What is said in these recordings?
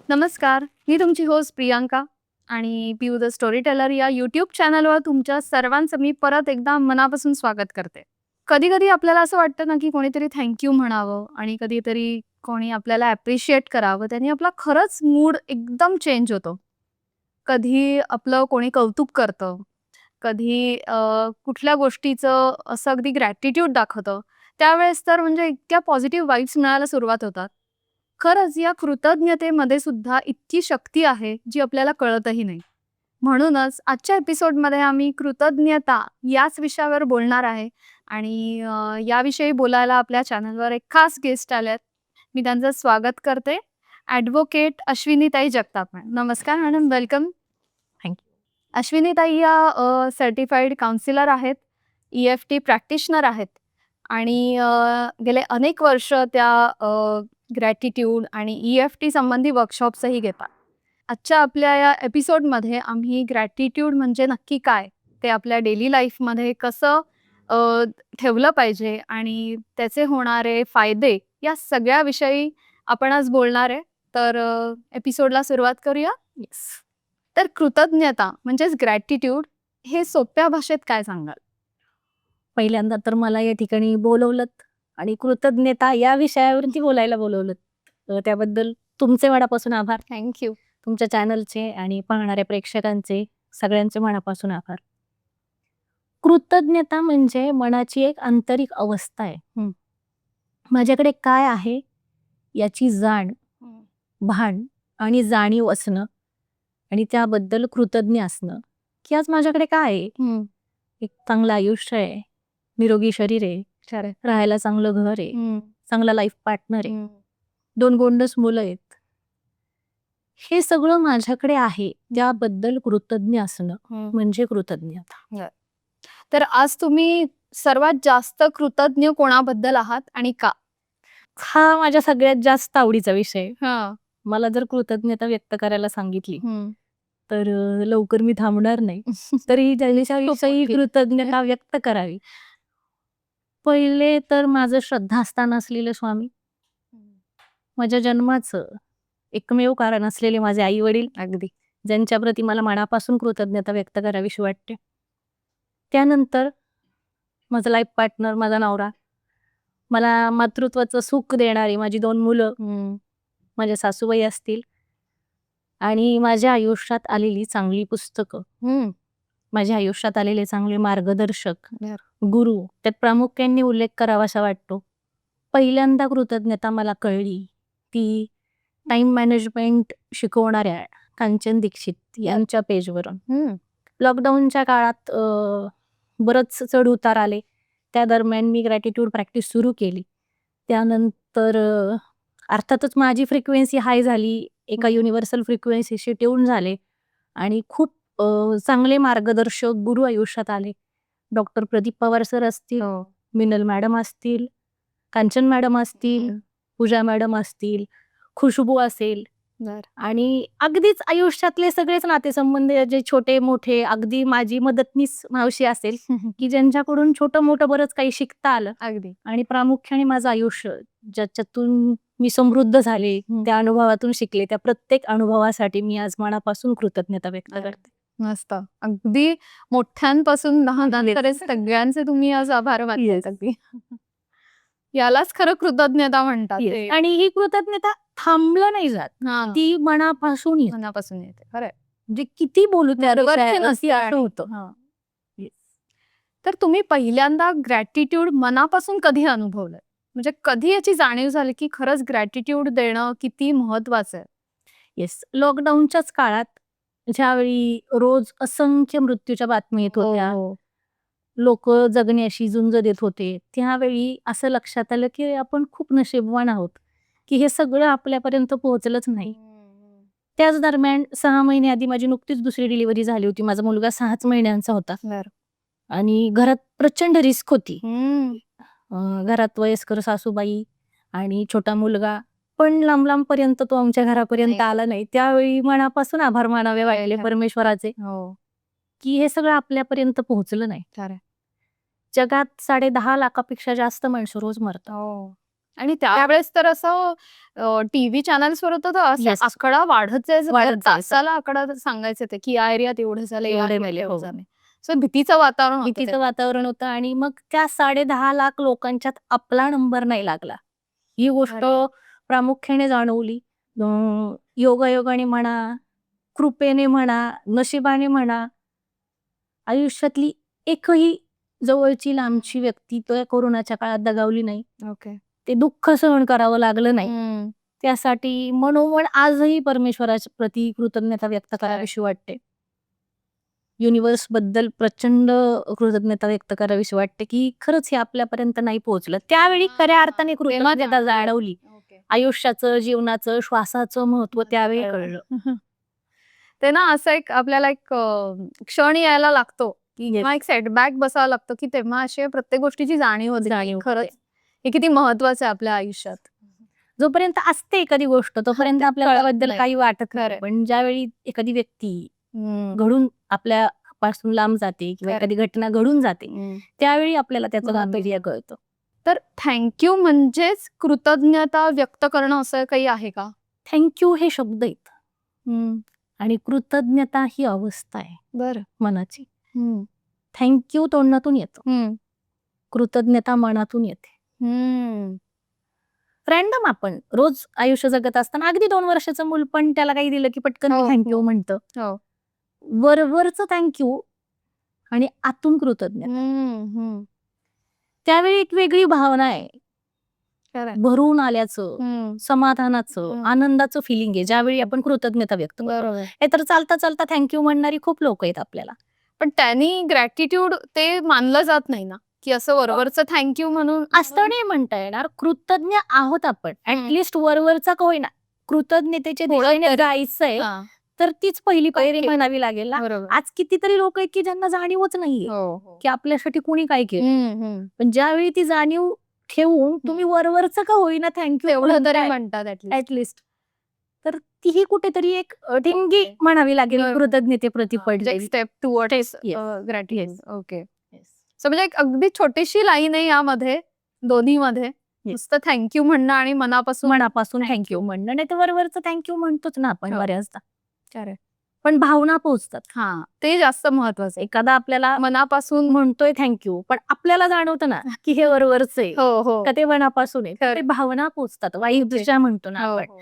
नमस्कार, मी तुमची होस्ट प्रियांका आणि पिऊ द स्टोरी टेलर या यूट्यूब चॅनलवर तुमच्या सर्वांचं मी परत एकदा मनापासून स्वागत करते. कधी-कधी आपल्याला असं वाटतं ना, की कोणीतरी थँक यू म्हणावं आणि कधीतरी कोणी आपल्याला ॲप्रिशिएट करावं. त्याने आपला खरंच मूड एकदम चेंज होतो. कधी आपलं कोणी कौतुक करतं, कधी कुठल्या गोष्टीचं असं अगदी ग्रॅटिट्यूड दाखवतं. त्यावेळेस तर म्हणजे इतक्या पॉझिटिव्ह वाइब्स मिळायला सुरुवात होतात. खरंच या कृतज्ञतेमध्ये सुद्धा इतकी शक्ती आहे, जी आपल्याला कळतही नाही. म्हणूनच आजच्या एपिसोडमध्ये आम्ही कृतज्ञता याच विषयावर बोलणार आहे आणि याविषयी बोलायला आपल्या चॅनलवर एक खास गेस्ट आल्यात. मी त्यांचं स्वागत करते. ॲडव्होकेट अश्विनीताई जगताप मॅडम. नमस्कार मॅडम, वेलकम. थँक अश्विनीताई या सर्टिफाईड काउन्सिलर आहेत, EFT प्रॅक्टिशनर आहेत आणि गेले अनेक वर्ष त्या ग्रॅटिट्यूड आणि EFT संबंधी वर्कशॉप्सही घेतात. आजच्या आपल्या या एपिसोडमध्ये आम्ही ग्रॅटिट्यूड म्हणजे नक्की काय, ते आपल्या डेली लाईफमध्ये कसं अ, ठेवलं पाहिजे आणि त्याचे होणारे फायदे या सगळ्याविषयी आपण आज बोलणार आहे. तर एपिसोडला सुरुवात करूया. येस. तर कृतज्ञता म्हणजेच ग्रॅटिट्यूड हे सोप्या भाषेत काय सांगाल? पहिल्यांदा तर मला या ठिकाणी बोलवलंत आणि कृतज्ञता या विषयावरती बोलायला बोलवलंत. त्याबद्दल तुमचे मनापासून आभार. Thank you. तुमच्या चॅनलचे आणि पाहणाऱ्या प्रेक्षकांचे सगळ्यांचे मनापासून आभार. कृतज्ञता म्हणजे मनाची एक आंतरिक अवस्था आहे. माझ्याकडे काय आहे याची जाण, भान आणि जाणीव असणं आणि त्याबद्दल कृतज्ञ असणं, की आज माझ्याकडे काय आहे? एक चांगलं आयुष्य आहे, निरोगी शरीर आहे, खरं. राहायला चांगलं घर आहे, चांगला लाईफ पार्टनर आहे, 2 गोंडस मुलं आहेत. हे सगळं माझ्याकडे आहे, त्याबद्दल कृतज्ञ असणं म्हणजे कृतज्ञता. तर आज तुम्ही सर्वात जास्त कृतज्ञ कोणाबद्दल आहात आणि का? हा माझ्या सगळ्यात जास्त आवडीचा विषय आहे. हां. मला जर कृतज्ञता व्यक्त करायला सांगितली तर लवकर मी थांबणार नाही. तरी त्याच्याविषयी मोठी. कृतज्ञता व्यक्त करावी. पहिले तर माझं श्रद्धास्थान असलेलं स्वामी, माझ्या जन्माचं एकमेव कारण असलेले माझे आई-वडील, अगदी. ज्यांच्याप्रती मला मनापासून कृतज्ञता व्यक्त करावीशी वाटते. त्यानंतर माझा लाईफ पार्टनर, माझा नवरा, मला मातृत्वाचं सुख देणारी माझी 2 मुलं, माझ्या सासूबाई असतील आणि माझ्या आयुष्यात आलेली चांगली पुस्तकं, माझ्या आयुष्यात आलेले चांगले मार्गदर्शक, गुरु, त्यात प्रामुख्याने उल्लेख करावासा वाटतो. पहिल्यांदा कृतज्ञता मला कळली ती टाइम मॅनेजमेंट शिकवणाऱ्या कांचन दीक्षित यांच्या पेजवरून. लॉकडाऊनच्या काळात बरंच चढ उतार आले. त्या दरम्यान मी ग्रॅटिट्यूड प्रॅक्टिस सुरू केली. त्यानंतर अर्थातच माझी फ्रिक्वेन्सी हाय झाली. एका युनिव्हर्सल फ्रिक्वेन्सीशी ट्यून झाले आणि खूप चांगले मार्गदर्शक गुरु आयुष्यात आले. डॉक्टर प्रदीप पवार सर असतील, मिनल मॅडम असतील, कांचन मॅडम असतील, पूजा मॅडम असतील, खुशबू असेल आणि अगदीच आयुष्यातले सगळेच नातेसंबंध जे छोटे मोठे, अगदी माझी मदतनीस मावशी असेल की ज्यांच्याकडून छोटं मोठं बरंच काही शिकता आलं. अगदी. आणि प्रामुख्याने माझं आयुष्य ज्याच्यातून मी समृद्ध झाले, त्या अनुभवातून शिकले, त्या प्रत्येक अनुभवासाठी मी आज मनापासून कृतज्ञता व्यक्त करते. मस्त. अगदी मोठ्यांपासून लहानांपर्यंत सगळ्यांचे तुम्ही आज आभार मानतायत अगदी. यालाच खरं कृतज्ञता म्हणतात Yes. ते. आणि ही कृतज्ञता थांबलं नाही जात, हां. ती मनापासून येते. मनापासून येते. खरंय. म्हणजे किती बोलू त्या वरवरची विषयावरती नसते असं आणि होतं. हां. Yes. तर तुम्ही पहिल्यांदा ग्रॅटिट्यूड मनापासून कधी अनुभवलंय? म्हणजे कधी याची जाणीव झाली, की खरंच ग्रॅटिट्यूड देणं किती महत्वाचं आहे? येस, लॉकडाऊनच्याच काळात ज्यावेळी रोज असंख्य मृत्यूच्या बातम्या येत होत्या, लोक जगण्याशी झुंज देत होते, त्यावेळी असं लक्षात आलं की आपण खूप नशीबवान आहोत की हे सगळं आपल्यापर्यंत पोहोचलंच नाही. त्याच दरम्यान 6 महिने आधी माझी नुकतीच दुसरी डिलिव्हरी झाली होती. माझा मुलगा 6च महिन्यांचा होता आणि घरात प्रचंड रिस्क होती. घरात वयस्कर सासूबाई आणि छोटा मुलगा, पण लांब पर्यंत तो आमच्या घरापर्यंत आला नाही. त्यावेळी मनापासून आभार मानावे वाटले परमेश्वराचे की हे सगळं आपल्यापर्यंत पोहोचलं नाही. जगात 10.5 लाखापेक्षा जास्त माणसं रोज मरतात. आणि त्यावेळेस तर असं टीव्ही चॅनल्सवर होतं तर असं Yes. आकडा वाढत जायचा, वाढत प्रत्येक जायचा. तासाला आकडा सांगायचे ते, की या एरियात एवढे झाले, या एवढे एरियात मेले, एवढे हो. झाले. सो भीतीचं वातावरण होतं भीतीचं ते. वातावरण होतं आणि मग त्या 10.5 लाख लोकांच्यात आपला नंबर नाही लागला. ही गोष्ट अरे. प्रामुख्याने जाणवली. योगायोगाने म्हणा, कृपेने म्हणा, नशिबाने म्हणा, आयुष्यातली एकही जवळची लांबची व्यक्ती त्या कोरोनाच्या काळात दगावली नाही. ओके. ते दुःख सहन करावं लागलं नाही. हम्म. त्यासाठी मनोमन आजही परमेश्वराच्या प्रती कृतज्ञता व्यक्त करावीशी वाटते. युनिव्हर्सबद्दल प्रचंड कृतज्ञता व्यक्त करावीशी वाटते, की खरंच हे आपल्यापर्यंत नाही पोहोचलं. त्यावेळी खऱ्या अर्थाने तेव्हा कृतज्ञता जाणवली. ओके. आयुष्याचं, जीवनाचं, श्वासाचं महत्त्व त्यावेळी कळलं. ते ना असं एक आपल्याला एक क्षण यायला लागतो, की Yes. किंवा एक सेटबॅक बसावं लागतं, की तेव्हा अशा प्रत्येक गोष्टीची जाणीव होते, की जाणीव होते. खरंच हे किती महत्वाचं आहे आपल्या आयुष्यात. जोपर्यंत असते एखादी गोष्ट तोपर्यंत ते आपल्याला कळत त्याबद्दल नाही. काही वाटत खरंय. नाही. पण ज्यावेळी एखादी व्यक्ती हम्म. घडून आपल्यापासून लांब जाते किंवा खरंय. एखादी घटना घडून जाते, हम्म. त्यावेळी आपल्याला त्याचं महत्त्व गांभीर्य कळतं. तर थँक्यू म्हणजेच कृतज्ञता व्यक्त करणं असं काही आहे का? थँक्यू हे शब्द आहेत आणि कृतज्ञता ही अवस्था आहे बरं. मनाची. थँक्यू तोंडातून येतं, कृतज्ञता मनातून येते. रॅन्डम आपण रोज आयुष्य जगत असताना अगदी 2 वर्षाचं मूल पण त्याला काही दिलं की पटकन हो, थँक्यू हो. म्हणतं. हो. वरवरचं थँक्यू आणि आतून कृतज्ञता. त्यावेळी एक वेगळी भावना आहे. खरंय. भरून आल्याचं, समाधानाचं, आनंदाचं फिलिंग आहे ज्यावेळी आपण कृतज्ञता व्यक्त करतो. बरोबर. हे तर चालता चालता थँक्यू म्हणणारी खूप लोक आहेत आपल्याला. पण त्यांनी ग्रॅटिट्यूड ते मानलं जात नाही ना, की असं वरवरचं थँक्यू म्हणून असतं नाही म्हणता येणार. कृतज्ञ आहोत आपण. ऍटलिस्ट वरवरचा का होईना कृतज्ञतेच्या दिशेने जायचंय हां. तर तीच पहिली पायरी ओके. म्हणावी लागेल ना. बरोबर. आज कितीतरी लोक आहेत की ज्यांना जाणीवच नाहीये हो. की आपल्यासाठी कुणी काय केलं. पण ज्यावेळी ती जाणीव ठेवून तुम्ही वरवरचं का होईना थँक्यू तेवढं तरी म्हणतात ऍटलिस्ट तर तीही कुठेतरी एक ठिणगी ओके. म्हणावी लागेल बरोबर. कृतज्ञतेप्रती पडली. Step towards Yes. Gratitude. Okay. So म्हणजे एक अगदी छोटीशी लाईन आहे यामध्ये दोन्हीमध्ये. नुसतं थँक्यू म्हणणं आणि मनापासून मनापासून थँक्यू म्हणणं. नाही तर वरवरचं थँक्यू म्हणतोच ना आपण हो. बऱ्याचदा. खरंय. पण भावना पोहोचतात. हां, ते जास्त महत्वाचं आहे. एखादा आपल्याला मनापासून म्हणतोय थँक्यू पण आपल्याला जाणवतं ना की हे वरवरचं आहे हो, हो. का ते मनापासून आहे. खरं. ते भावना पोहोचतात. वाईब्स ज्या म्हणतो ना हो, आपण हो.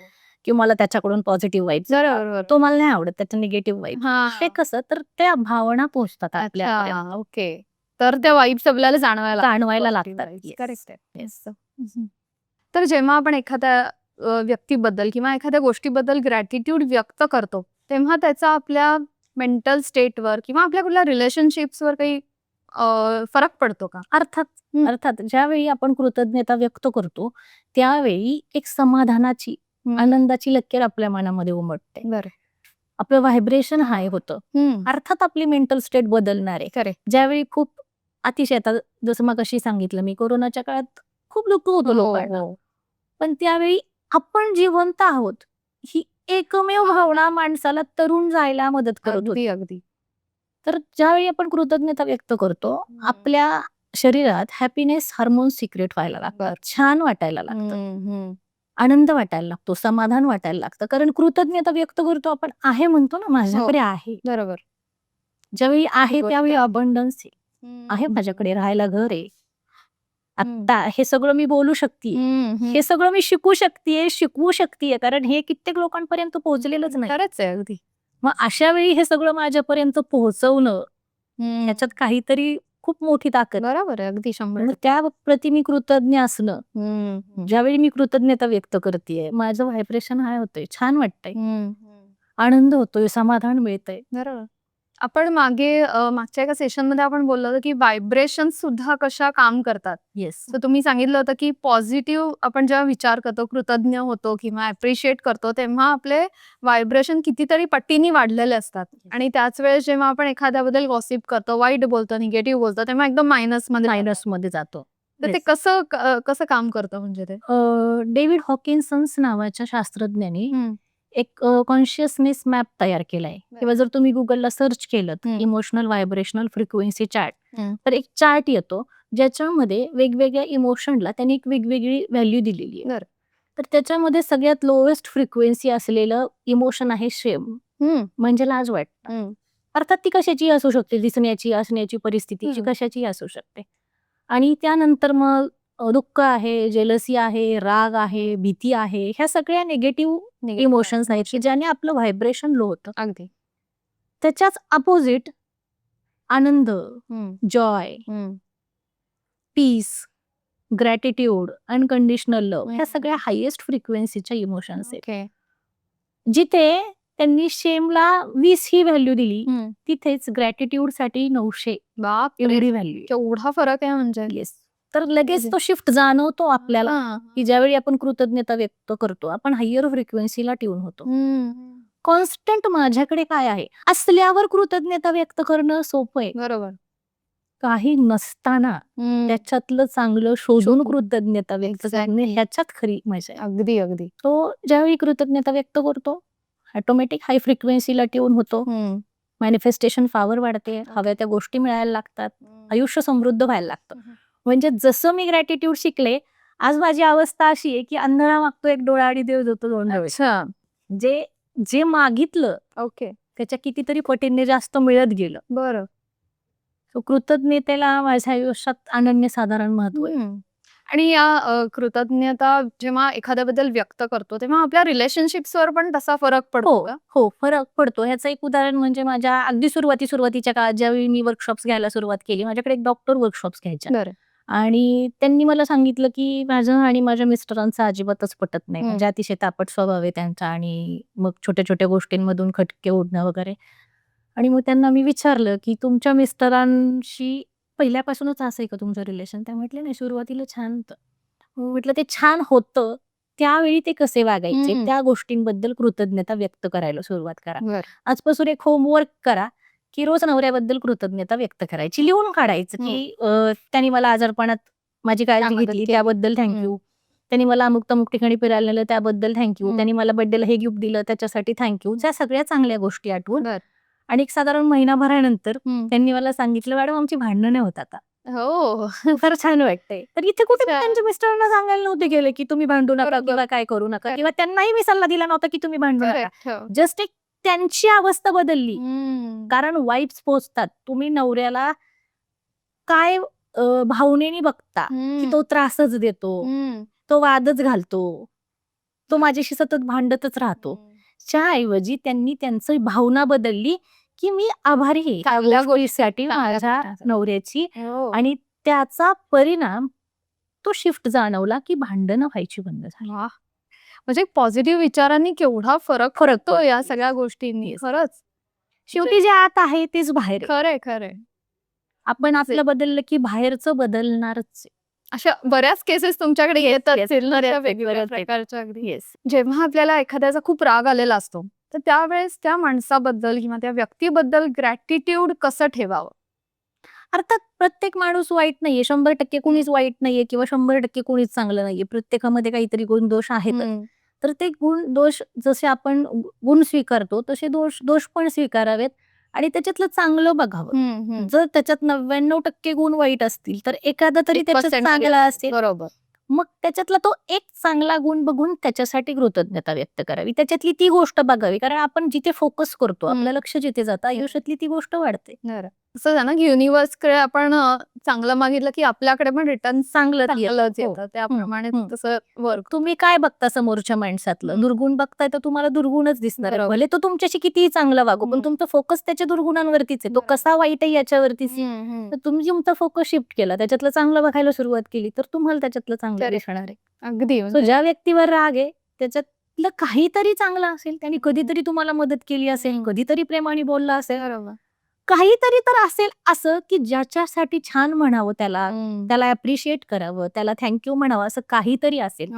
की मला त्याच्याकडून पॉझिटिव्ह वाईब्स बरोबर. तो मला नाही आवडत त्याच्या निगेटिव्ह वाईब्स. हां. हे कसं तर त्या भावना पोहोचतात आपल्यापर्यंत. अच्छा, ओके. तर त्या वाइब्स आपल्याला जाणवायला जाणवायला positive लागतात. vibes. Yes. करेक्ट आहे. Yes. तर जेव्हा आपण एखाद्या व्यक्तीबद्दल किंवा एखाद्या गोष्टीबद्दल ग्रॅटिट्यूड व्यक्त करतो, तेव्हा त्याचा आपल्या मेंटल स्टेटवर किंवा आपल्या कुठल्या रिलेशनशिप्सवर काही फरक पडतो का? अर्थात ज्यावेळी आपण कृतज्ञता व्यक्त करतो त्यावेळी एक समाधानाची आनंदाची लकीर आपल्या मनामध्ये उमटते. बरं. आपलं व्हायब्रेशन हाय होतं. अर्थात आपली मेंटल स्टेट बदलणार आहे. खरे. ज्यावेळी खूप अतिशय आता जसं मग कशी सांगितलं मी कोरोनाच्या काळात खूप दुःख होतं लोकांना. पण त्यावेळी आपण जिवंत आहोत ही एकमेव भावना माणसाला तरुण जायला मदत करत होती. अगदी. तर ज्यावेळी आपण कृतज्ञता व्यक्त करतो आपल्या शरीरात हॅपीनेस हार्मोन सिक्रेट व्हायला लागतात. छान वाटायला लागतं. आनंद वाटायला लागतो, समाधान वाटायला लागतं. कारण कृतज्ञता व्यक्त करतो आपण आहे म्हणतो ना माझ्याकडे आहे. बरोबर. ज्यावेळी आहे त्यावेळी अबंडन्स आहे माझ्याकडे राहायला घर आहे. आता हे सगळं मी बोलू शकते. हे सगळं मी शिकू शकते कारण हे कित्येक लोकांपर्यंत पोहोचलेलंच नाही. खरंच आहे अगदी. मग अशा वेळी हे सगळं माझ्यापर्यंत पोहोचवणं ह्याच्यात काहीतरी खूप मोठी ताकद. बरोबर आहे अगदी 100%. त्या प्रती मी कृतज्ञ असणं. ज्यावेळी मी कृतज्ञता व्यक्त करतेय माझं व्हायब्रेशन हाय होतंय, छान वाटतंय, आनंद होतोय, समाधान मिळतंय. बरोबर. आपण मागच्या एका सेशनमध्ये आपण बोललो होतो की व्हायब्रेशन सुद्धा कशा काम करतात. येस. तर तुम्ही सांगितलं होतं की पॉझिटिव्ह आपण जेव्हा विचार करतो, कृतज्ञ होतो किंवा अप्रिशिएट करतो, तेव्हा आपले व्हायब्रेशन कितीतरी पटीने वाढलेले असतात. आणि त्याच वेळेस जेव्हा आपण एखाद्याबद्दल गॉसिप करतो, वाईट बोलतो, निगेटिव्ह बोलतो, तेव्हा एकदम मायनसमध्ये जातो. तर ते कसं काम करतं म्हणजे ते? डेव्हिड हॉकिन्सन्स नावाच्या शास्त्रज्ञांनी एक कॉन्शियसनेस मॅप तयार केलाय किंवा जर तुम्ही गुगलला सर्च केलं इमोशनल व्हायब्रेशनल फ्रिक्वेन्सी चार्ट तर एक चार्ट येतो ज्याच्यामध्ये वेगवेगळ्या इमोशनला त्यांनी एक वेगवेगळी व्हॅल्यू दिलेली आहे. बरं. तर त्याच्यामध्ये सगळ्यात लोएस्ट फ्रिक्वेन्सी असलेलं इमोशन आहे शेम, म्हणजे लाज वाटणं. अर्थात ती कशाची असू शकते, दिसण्याची, असण्याची, परिस्थितीची, कशाची असू शकते. आणि त्यानंतर मग दुःख आहे, जेलसी आहे, राग आहे, भीती आहे, ह्या सगळ्या निगेटिव्ह इमोशन्स आहेत की ज्याने आपलं व्हायब्रेशन लो होतं. अगदी. त्याच्याच अपोजिट आनंद, joy, peace, gratitude, unconditional love, ह्या सगळ्या हायेस्ट फ्रिक्वेन्सीच्या इमोशन्स आहेत. ओके. जिथे त्यांनी शेमला 20 ही व्हॅल्यू दिली, तिथेच ग्रॅटिट्यूड साठी 900 बाप एवढी व्हॅल्यू. केवढा फरक आहे म्हणजे. येस. तर लगेच तो शिफ्ट जाणवतो आपल्याला की ज्यावेळी आपण कृतज्ञता व्यक्त करतो, आपण हायर फ्रिक्वेन्सीला ट्यून होतो. कॉन्स्टंट माझ्याकडे काय आहे असल्यावर कृतज्ञता व्यक्त करणं सोपं आहे. बरोबर. काही नसताना त्याच्यातलं चांगलं शोधून कृतज्ञता व्यक्त करणे, ह्याच्यात खरी मजा आहे. अगदी अगदी. तो ज्यावेळी कृतज्ञता व्यक्त करतो, ऑटोमॅटिक हाय फ्रिक्वेन्सीला ट्यून होतो, मॅनिफेस्टेशन पॉवर वाढते, हव्या त्या गोष्टी मिळायला लागतात, आयुष्य समृद्ध व्हायला लागतं. म्हणजे जसं मी ग्रॅटिट्यूड शिकले, आज माझी अवस्था अशी आहे की अंधळा मागतो एक डोळा आणि देव देतो दोन डोळे. अच्छा. जे मागितलं ओके. त्याच्या कितीतरी पटीने जास्त मिळत गेलं. बरं. कृतज्ञतेला माझ्या आयुष्यात अनन्यसाधारण महत्व आहे. आणि या कृतज्ञता जेव्हा एखाद्याबद्दल व्यक्त करतो तेव्हा आपल्या रिलेशनशिप्सवर पण तसा फरक पडतो का? हो, फरक पडतो. ह्याचं एक उदाहरण म्हणजे माझ्या अगदी सुरुवातीच्या काळात ज्यावेळी मी वर्कशॉप्स घ्यायला सुरुवात केली, माझ्याकडे एक डॉक्टर वर्कशॉप्स घ्यायच्या बरं. आणि त्यांनी मला सांगितलं की माझं आणि माझ्या मिस्टरांचं अजिबातच पटत नाही. म्हणजे अतिशय तापट स्वभाव आहे त्यांचा आणि मग छोट्या छोट्या गोष्टींमधून खटके उडणं वगैरे. आणि मग त्यांना मी विचारलं की तुमच्या मिस्टरांशी पहिल्यापासूनच असं आहे का तुमचं रिलेशन? त्या म्हटले नाही, सुरुवातीला छान होतं. म्हटलं ते छान होतं, त्यावेळी ते कसे वागायचे त्या गोष्टींबद्दल कृतज्ञता व्यक्त करायला सुरुवात करा. आजपासून एक होमवर्क करा की रोज नवऱ्याबद्दल कृतज्ञता व्यक्त करायची, लिहून काढायचं की त्यांनी मला आजारपणात माझी काळजी घेतली त्याबद्दल थँक्यू, त्यांनी मला अमुक तमुक ठिकाणी फिरायला नेलं त्याबद्दल थँक्यू, त्यांनी मला बर्थडेला हे गिफ्ट दिलं त्याच्यासाठी थँक्यू. त्या सगळ्या चांगल्या गोष्टी आठवून आणि एक साधारण महिनाभरानंतर त्यांनी मला सांगितलं, मॅडम आमची भांडणं नाही होत आता. हो. फार छान वाटतंय. तर इथे कुठे त्यांच्या मिस्टरांना सांगायला नव्हते गेले की तुम्ही भांडू नका किंवा काय करू नका, किंवा त्यांनाही मी सल्ला दिला नव्हता की तुम्ही भांडू नका. जस्ट एक त्यांची अवस्था बदलली. कारण वाईब्स पोहोचतात. तुम्ही नवऱ्याला काय भावनेने बघता की तो त्रासच देतो, तो वादच घालतो, तो माझ्याशी सतत भांडतच राहतो, त्याऐवजी त्यांनी त्यांची भावना बदलली की मी आभारी आहे चांगल्या गोष्टीसाठी माझ्या नवऱ्याची. आणि त्याचा परिणाम तो शिफ्ट जाणवला की भांडणं व्हायची बंद झाली. म्हणजे पॉझिटिव्ह विचारांनी केवढा फरक पडतो या सगळ्या गोष्टींनी. खरंच शेवटी जे आत आहे तेच बाहेर. खरंय खरंय. आपण आपलं बदललं की बाहेरचं बदलणारच. अशा बऱ्याच केसेस तुमच्याकडे येत असतील ना वेगवेगळ्या प्रकारच्या. जेव्हा आपल्याला एखाद्याचा खूप राग आलेला असतो तर त्यावेळेस त्या माणसाबद्दल किंवा त्या व्यक्तीबद्दल ग्रॅटिट्यूड कसं ठेवावं? अर्थात प्रत्येक माणूस वाईट नाहीये, 100% कोणीच वाईट नाहीये किंवा 100% कोणीच चांगलं नाहीये. प्रत्येकामध्ये काहीतरी गुण दोष आहेत. तर ते गुण दोष जसे आपण गुण स्वीकारतो तसे दोष पण स्वीकारावेत आणि त्याच्यातलं चांगलं बघावं. जर त्याच्यात 99% गुण वाईट असतील तर एखादा तरी त्याच्यात चांगला असेल. बरोबर. मग त्याच्यातला तो एक चांगला गुण बघून त्याच्यासाठी कृतज्ञता व्यक्त करावी, त्याच्यातली ती गोष्ट बघावी. कारण आपण जिथे फोकस करतो, आपलं लक्ष जिथे जातं, आयुष्यातली ती गोष्ट वाढते. असं आहे ना की युनिव्हर्सकडे आपण चांगलं मागितलं की आपल्याकडे पण रिटर्न चांगलं येतं. त्याप्रमाणे तसं वर्क. तुम्ही काय बघता समोरच्या माणसातलं? दुर्गुण बघताय तर तुम्हाला दुर्गुणच दिसणार आहे. भले तो तुमच्याशी कितीही चांगला वागू, पण तुमचा फोकस त्याच्या दुर्गुणांवरतीच आहे. तो कसा वाईट आहे याच्यावरतीच. तर तुम्ही तुमचा फोकस शिफ्ट केला, त्याच्यातलं चांगलं बघायला सुरुवात केली तर तुम्हाला त्याच्यातलं चांगलं दिसणार आहे. अगदी. ज्या व्यक्तीवर राग आहे त्याच्यातलं काहीतरी चांगलं असेल, त्यांनी कधीतरी तुम्हाला मदत केली असेल, कधीतरी प्रेमाने बोलला असेल, काहीतरी तर असेल असं की ज्याच्यासाठी छान म्हणावं, त्याला अप्रिशिएट करावं, त्याला थँक्यू म्हणावं, असं काहीतरी असेल.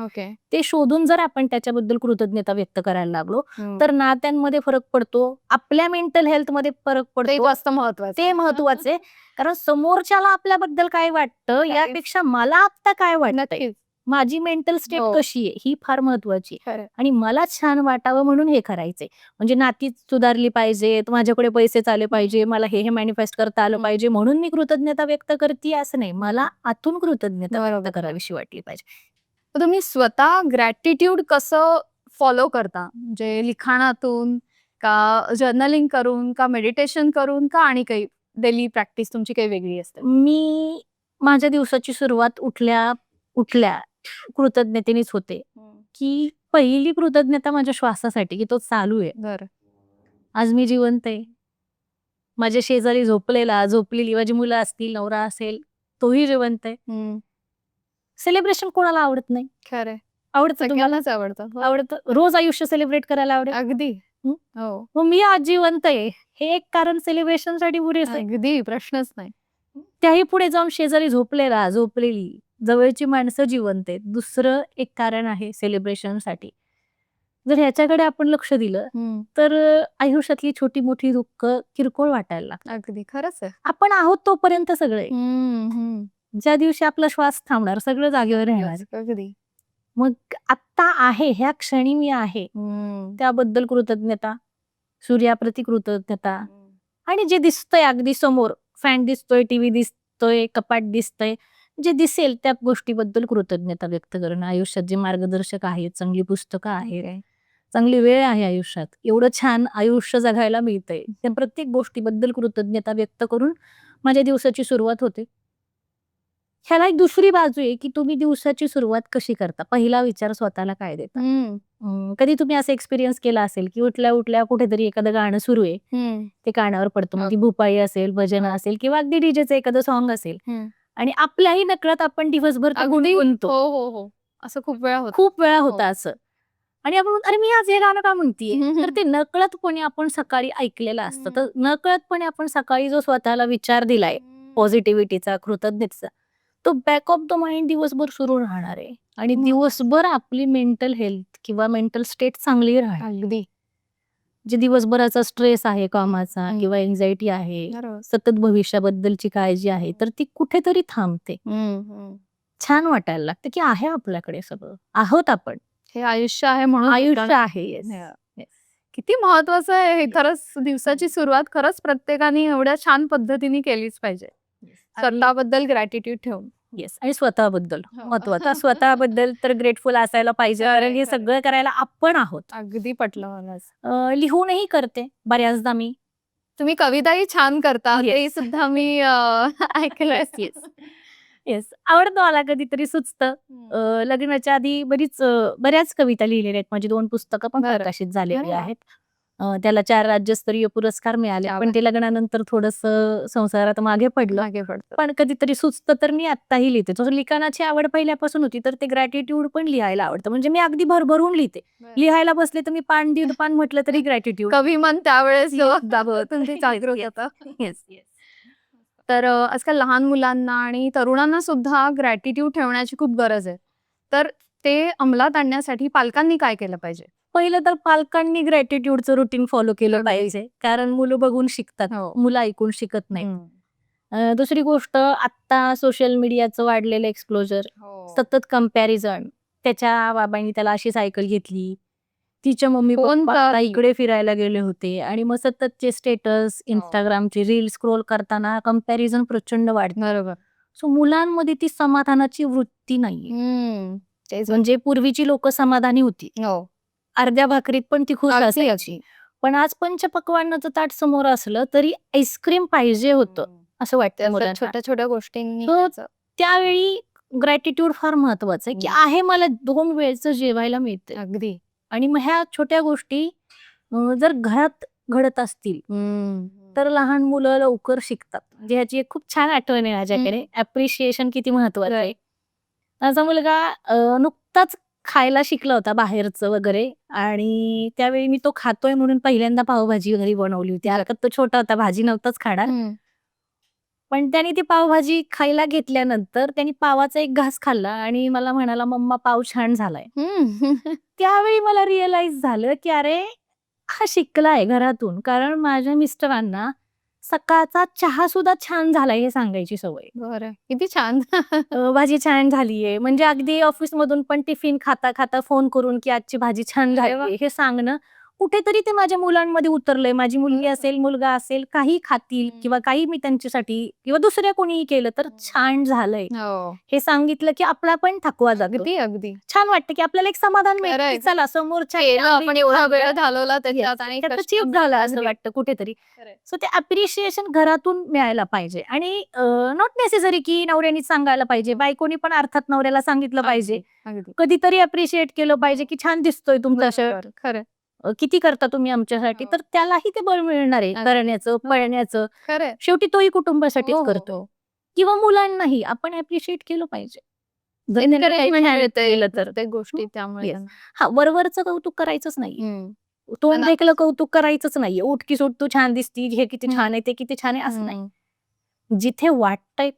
ते शोधून जर आपण त्याच्याबद्दल कृतज्ञता व्यक्त करायला लागलो तर नात्यांमध्ये फरक पडतो, आपल्या मेंटल हेल्थमध्ये फरक पडतो. ते महत्वाचे. कारण समोरच्याला आपल्याबद्दल काय वाटतं यापेक्षा मला आता काय वाटतं माझी मेंटल स्टेट हो. कशी आहे ही फार महत्वाची आहे. खरं. आणि मला छान वाटावं म्हणून हे करायचंय. म्हणजे नाती सुधारली पाहिजेत, माझ्याकडे पैसे आले पाहिजे, मला हे मॅनिफेस्ट करता आलं पाहिजे म्हणून मी कृतज्ञता व्यक्त करते असं नाही. मला आतून कृतज्ञता व्यक्त बरोबर. करावीशी वाटली पाहिजे. तर तुम्ही स्वतः ग्रॅटिट्यूड कसं फॉलो करता? म्हणजे लिखाणातून का जर्नलिंग करून का मेडिटेशन करून का आणि काही डेली प्रॅक्टिस तुमची काही वेगळी असते? मी माझ्या दिवसाची सुरुवात उठल्या कृतज्ञतेनेच होते, की पहिली कृतज्ञता माझ्या श्वासासाठी, की तो चालू आहे. बरं. आज मी जिवंत आहे. माझ्या शेजारी झोपलेली माझी मुलं असतील, नवरा असेल, तोही जिवंत आहे. सेलिब्रेशन कोणाला आवडत नाही? खरंय. आवडतं तुम्हाला? सगळ्यांनाच आवडतं. हो. आवडतं. रोज आयुष्य सेलिब्रेट करायला आवडेल. अगदी. हं? हो. मग मी आज जिवंत आहे, हे एक कारण सेलिब्रेशनसाठी पुरेसं आहे. अगदी प्रश्नच नाही. त्याही पुढे जाऊन शेजारी झोपलेली, जवळची माणसं जिवंत आहेत. दुसरं एक कारण आहे सेलिब्रेशनसाठी. जर ह्याच्याकडे आपण लक्ष दिलं, तर आयुष्यातली छोटी-मोठी दुःख किरकोळ वाटायला लागतात. अगदी खरंच आहे. आपण आहोत तोपर्यंत सगळे. हं. ज्या दिवशी आपला श्वास थांबणार, सगळं जागेवर राहणार. अगदी. मग आत्ता आहे, ह्या क्षणी मी आहे, त्याबद्दल कृतज्ञता, सूर्याप्रती कृतज्ञता आणि जे दिसतंय अगदी समोर, फॅन दिसतोय, टीव्ही दिसतोय, कपाट दिसतंय, जे दिसेल त्या गोष्टीबद्दल कृतज्ञता व्यक्त करणं. आयुष्यात जे मार्गदर्शक आहेत, चांगली पुस्तकं आहेत, चांगली वेळ आहे आयुष्यात, एवढं छान आयुष्य जगायला मिळतंय. त्या प्रत्येक गोष्टीबद्दल कृतज्ञता व्यक्त करून माझ्या दिवसाची सुरुवात होते. ह्याला एक दुसरी बाजू आहे, की तुम्ही दिवसाची सुरुवात कशी करता? पहिला विचार स्वतःला काय देता? कधी तुम्ही असं एक्सपिरियन्स केला असेल, की उठल्या-उठल्या कुठेतरी एखादं गाणं सुरू आहे, ते कानावर पडतं. मग ती भूपाळी असेल, भजन असेल किंवा अगदी डीजेचं एखादं सॉन्ग असेल आणि आपल्याही नकळत आपण दिवसभर ते अगदी. गुणगुणतो. हो, हो, हो. असं खूप वेळा होतं. खूप वेळा होतं असं. आणि आपण अरे मी आज हे गाणं का म्हणतीये? तर ते नकळतपणे आपण सकाळी ऐकलेलं असतं. तर नकळतपणे आपण सकाळी जो स्वतःला विचार दिलाय पॉझिटिव्हिटीचा, कृतज्ञतेचा, तो बॅक ऑफ द माइंड दिवसभर सुरू राहणार आहे आणि दिवसभर आपली मेंटल हेल्थ किंवा मेंटल स्टेट चांगली राहणार. अगदी. जे दिवसभराचा स्ट्रेस आहे कामाचा किंवा एन्झायटी आहे, बरोबर. सतत भविष्याबद्दलची काळजी आहे, तर ती कुठेतरी थांबते. छान वाटायला लागतं, की आहे आपल्याकडे सगळं. आहोत आपण. हे आयुष्य आहे म्हणून आयुष्य आहे. येस. Yes. किती महत्वाचं आहे हे. खरंच दिवसाची सुरुवात खरंच प्रत्येकाने एवढ्या छान पद्धतीने केलीच पाहिजे. स्वतःबद्दल ग्रॅटिट्यूड ठेवून. येस आणि स्वतःबद्दल हो. महत्वाचं. स्वतःबद्दल तर ग्रेटफुल असायला पाहिजे, खरंय, कारण हे खरंय. सगळं करायला आपण आहोत. अगदी पटलं मला आज. लिहूनही करते बऱ्याचदा मी. तुम्ही कविताही छान करता. Yes. ते सुद्धा मी ऐकलंय. येस, आवडतं मला, कधीतरी सुचतं. लग्नाच्या आधी बऱ्याच कविता लिहिलेल्या आहेत. माझी 2 पुस्तकं पण बरं. प्रकाशित झालेली अरे वाह! आहेत. त्याला 4 राज्यस्तरीय पुरस्कार मिळाले. क्या पण बात. ते लग्नानंतर थोडंसं संसारात मागे पडलं. मागे पडतं. पण कधीतरी सुचतं तर मी आत्ताही लिहिते. तसं लिखाणाची आवड पहिल्यापासून होती, तर ते ग्रॅटिट्यूड पण लिहायला आवडतं. म्हणजे मी अगदी भरभरून लिहिते. लिहायला बसले तर मी पान दीड पान म्हटलं तरी ग्रॅटिट्यूड. कवी मन त्यावेळेस Yes. दाबवतं ते जागृत Yes. होतं. येस. तर आजकाल लहान मुलांना आणि तरुणांना सुद्धा ग्रॅटिट्यूड ठेवण्याची खूप गरज आहे. तर ते अंमलात आणण्यासाठी पालकांनी काय केलं पाहिजे? पहिलं तर पालकांनी ग्रॅटिट्यूडचं रुटीन फॉलो केलं अगदी. पाहिजे, कारण मुलं बघून शिकतात, हो. मुलं ऐकून शिकत नाही. दुसरी गोष्ट, आत्ता सोशल मीडियाचं वाढलेलं एक्सप्लोजर, सतत कंपॅरिझन. त्याच्या बाबांनी त्याला अशी सायकल घेतली, तिच्या मम्मी कोण पप्पा तर- इकडे फिरायला गेले होते आणि मग सततचे स्टेटस, इंस्टाग्रामचे रील स्क्रोल करताना कंपॅरिझन प्रचंड वाढतं. बरोबर. सो मुलांमध्ये ती समाधानाची वृत्ती नाहीये. तेच. म्हणजे पूर्वीची लोक समाधानी होती, हो. अर्ध्या भाकरीत पण ती खुश अगदी, असायची. अगदी. पण आज पंचपक्वान्नाचं ताट समोर असलं तरी आईस्क्रीम पाहिजे होतं असं वाटतं त्याचं मुलांना. छोट्या-छोट्या गोष्टींनी हो. त्याचं- त्यावेळी ग्रॅटिट्यूड फार महत्वाचं आहे, की आहे मला 2 वेळचं जेवायला मिळतंय. अगदी. आणि मग ह्या छोट्या गोष्टी जर घरात घडत असतील तर लहान मुलं लवकर शिकतात. म्हणजे ह्याची एक खूप छान आठवण आहे माझ्याकडे. ऍप्रिशिएशन किती महत्वाचं आहे. माझा मुलगा नुकताच खायला शिकला होता बाहेरचं वगैरे, आणि त्यावेळी मी तो खातोय म्हणून पहिल्यांदा पावभाजी घरी बनवली होती. अर्थात तो छोटा होता, भाजी नव्हताच खाणार. पण त्याने ती पावभाजी खायला घेतल्यानंतर त्यांनी पावाचा एक घास खाल्ला आणि मला म्हणाला, मम्मा पाव छान झालाय. त्यावेळी मला रिअलाइज झालं, की अरे हा शिकलाय घरातून. कारण माझ्या मिस्टरांना सकाळचा चहा सुद्धा छान झालाय हे सांगायची सवय. बरं. किती छान. भाजी छान झालीये. म्हणजे अगदी ऑफिसमधून पण टिफिन खाता-खाता फोन करून, की आजची भाजी छान अरे वाह! झालीये हे सांगणं कुठेतरी ते माझ्या मुलांमध्ये उतरलंय. माझी मुलगी असेल, मुलगा असेल, काही खातील किंवा काही मी त्यांच्यासाठी किंवा दुसऱ्या कोणीही केलं तर छान झालंय. हो. हे सांगितलं, की आपला पण थकवा जातो. अगदी, अगदी. छान वाटतं, की आपल्याला एक समाधान मिळतं, खरंय. की चला समोरच्या केलं आपण एवढा वेळ घालवला त्याच्यात Yes. आणि त्याचं कष्ट चीप झालं असं अगदी. वाटतं कुठेतरी. खरंय. सो ते अप्रिशिएशन घरातून मिळायला पाहिजे आणि नॉट नेसेसरी की नवऱ्यानीच सांगायला पाहिजे. बायकोनी पण अर्थात नवऱ्याला सांगितलं पाहिजे. अगदी. कधीतरी अप्रिशिएट केलं पाहिजे, की छान दिसतोय तुमचा शर्ट. बरोबर. खरंय. किती करता तुम्ही आमच्यासाठी? हो. तर त्यालाही ते बळ मिळणार आहे अगदी. करण्याचं, पळण्याचं. खरंय. शेवटी तोही कुटुंबासाठीच हो, हो, करतोय. हो. किंवा मुलांनाही आपण अप्रिशिएट केलं पाहिजे. जर त्यांनी काही एन्करेजमेंट छान मिळते केलं तर. प्रत्येक गोष्टी त्यामुळे Yes. त्यांना. हां, वरवरचं कौतुक करायचंच नाहीये. हं. तोंड त्यांना देखलं कौतुक करायचंच नाहीये. उठ की सुट तू छान दिसती, हे किती हं. छान आहे, ते किती छान आहे असं नाही. हं. जिथे वाटतंय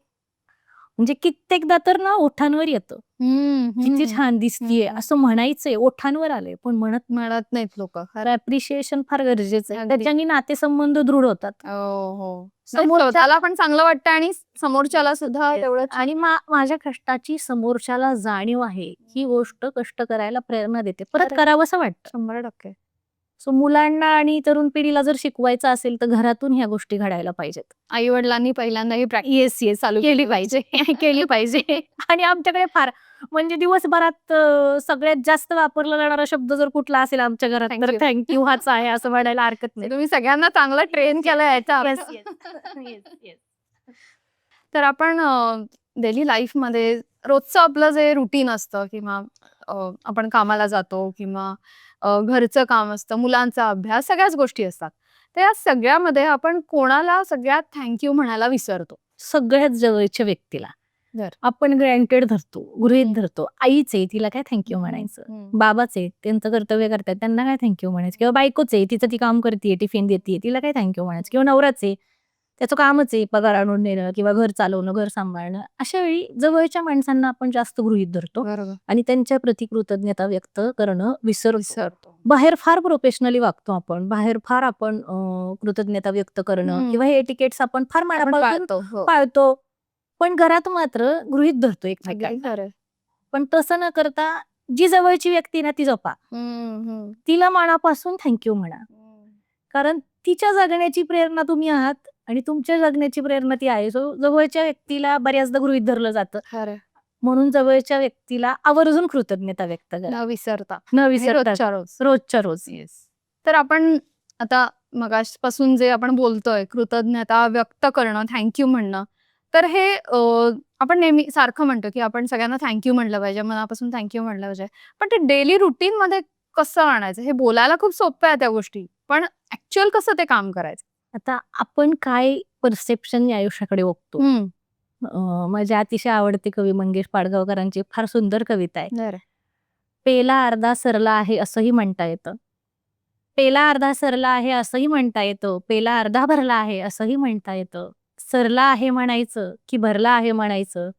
म्हणजे कित्येकदा तर ना ओठांवर येतं. हं, किती हं. छान दिसतीये हं. असं म्हणायचंय, ओठांवर आलंय पण म्हणत म्हणत नाहीत लोकं. तर अप्रिशिएशन फार गरजेचं आहे. अगदी. त्याच्याने नातेसंबंध दृढ होतात. हो, हो. समोरच्या स्वतःला पण चांगलं वाटतं आणि समोरच्याला सुद्धा Yes. तेवढंच आणि माझ्या कष्टाची समोरच्याला जाणीव आहे. ही गोष्ट कष्ट करायला प्रेरणा देते. परत खरंय. करावंसं वाटतं. 100%. सो मुलांना आणि तरुण पिढीला जर शिकवायचं असेल तर घरातून ह्या गोष्टी घडायला पाहिजेत. आई-वडिलांनी पहिल्यांदा ही प्रॅक्टिस येस, येस. चालू केली पाहिजे. केली पाहिजे. आणि आमच्याकडे फार म्हणजे दिवसभरात सगळ्यात जास्त वापरला जाणारा शब्द जर कुठला असेल आमच्या घरात थँक तर यू. थँक यू हाच आहे असं म्हणायला हरकत नाही. तुम्ही सगळ्यांना चांगलं ट्रेन केलंय याचा येस, अर्थ. येस. Yes, yes. तर आपण डेली लाईफमध्ये रोजचं आपलं जे रुटीन असतं किंवा आपण कामाला जातो किंवा घरचं काम असतं, मुलांचा अभ्यास, सगळ्याच गोष्टी असतात. तर या सगळ्यामध्ये आपण कोणाला सगळ्यात थँक यू म्हणायला विसरतो? सगळ्यात जवळच्या व्यक्तीला. बरं. आपण ग्रँटेड धरतो, गृहीत हं. धरतो. आईच आहे तिला काय थँक यू म्हणायचं. बाबाच आहे त्यांचं कर्तव्य करतात त्यांना काय थँक यू म्हणायचं किंवा बायकोच आहे तिचं ती काम करतीये, टिफिन देतीये तिला काय थँक यू म्हणायचं किंवा नवराच आहे त्याचं कामच आहे पगार आणून देणं किंवा घर चालवणं, घर सांभाळणं. अशा वेळी जवळच्या माणसांना आपण जास्त गृहीत धरतो बरोबर. आणि त्यांच्या प्रती कृतज्ञता व्यक्त करणं विसरतो. विसरतो. बाहेर फार प्रोफेशनली वागतो आपण. बाहेर फार आपण कृतज्ञता व्यक्त करणं किंवा हे एटिकेट्स आपण फार आपण मनापासून पाळतो. हो. पाळतो. पण घरात मात्र गृहीत धरतो अगदी एकमेकांना. खरंय. पण तसं न करता जी जवळची व्यक्ती ना ती जपा. हं, हं. तिला मनापासून थँक यू म्हणा. कारण तिच्या जगण्याची प्रेरणा तुम्ही आहात आणि तुमच्या जगण्याची प्रेरणा ती आहे. सो जवळच्या व्यक्तीला बऱ्याचदा गृहीत धरलं जातं. खरंय. म्हणून जवळच्या व्यक्तीला आवर्जून कृतज्ञता व्यक्त करा. न विसरता. न आणि विसरता रोजच्या रोज. रोजच्या रोज. येस. तर आपण आता मगाचपासून जे आपण बोलतोय कृतज्ञता व्यक्त करणं, थँक यू म्हणणं. तर हे आपण नेहमी सारखं म्हणतो, की आपण सगळ्यांना थँक यू म्हटलं पाहिजे, मनापासून थँक यू म्हटलं पाहिजे. पण ते डेली रुटीनमध्ये कसं आणायचं? हे बोलायला खूप सोपं आहे त्या गोष्टी. पण ॲक्चुअल कसं ते काम करायचं? आता आपण काय परसेप्शन या आयुष्याकडे बघतो. हं. माझे अतिशय आवडते कवी मंगेश पाडगावकरांची फार सुंदर कविता आहे. बरं. पेला अर्धा सरला आहे असंही म्हणता येतं. पेला अर्धा सरला आहे असंही म्हणता येतं. पेला अर्धा भरला आहे असंही म्हणता येतं. सरला आहे म्हणायचं की भरला आहे म्हणायचं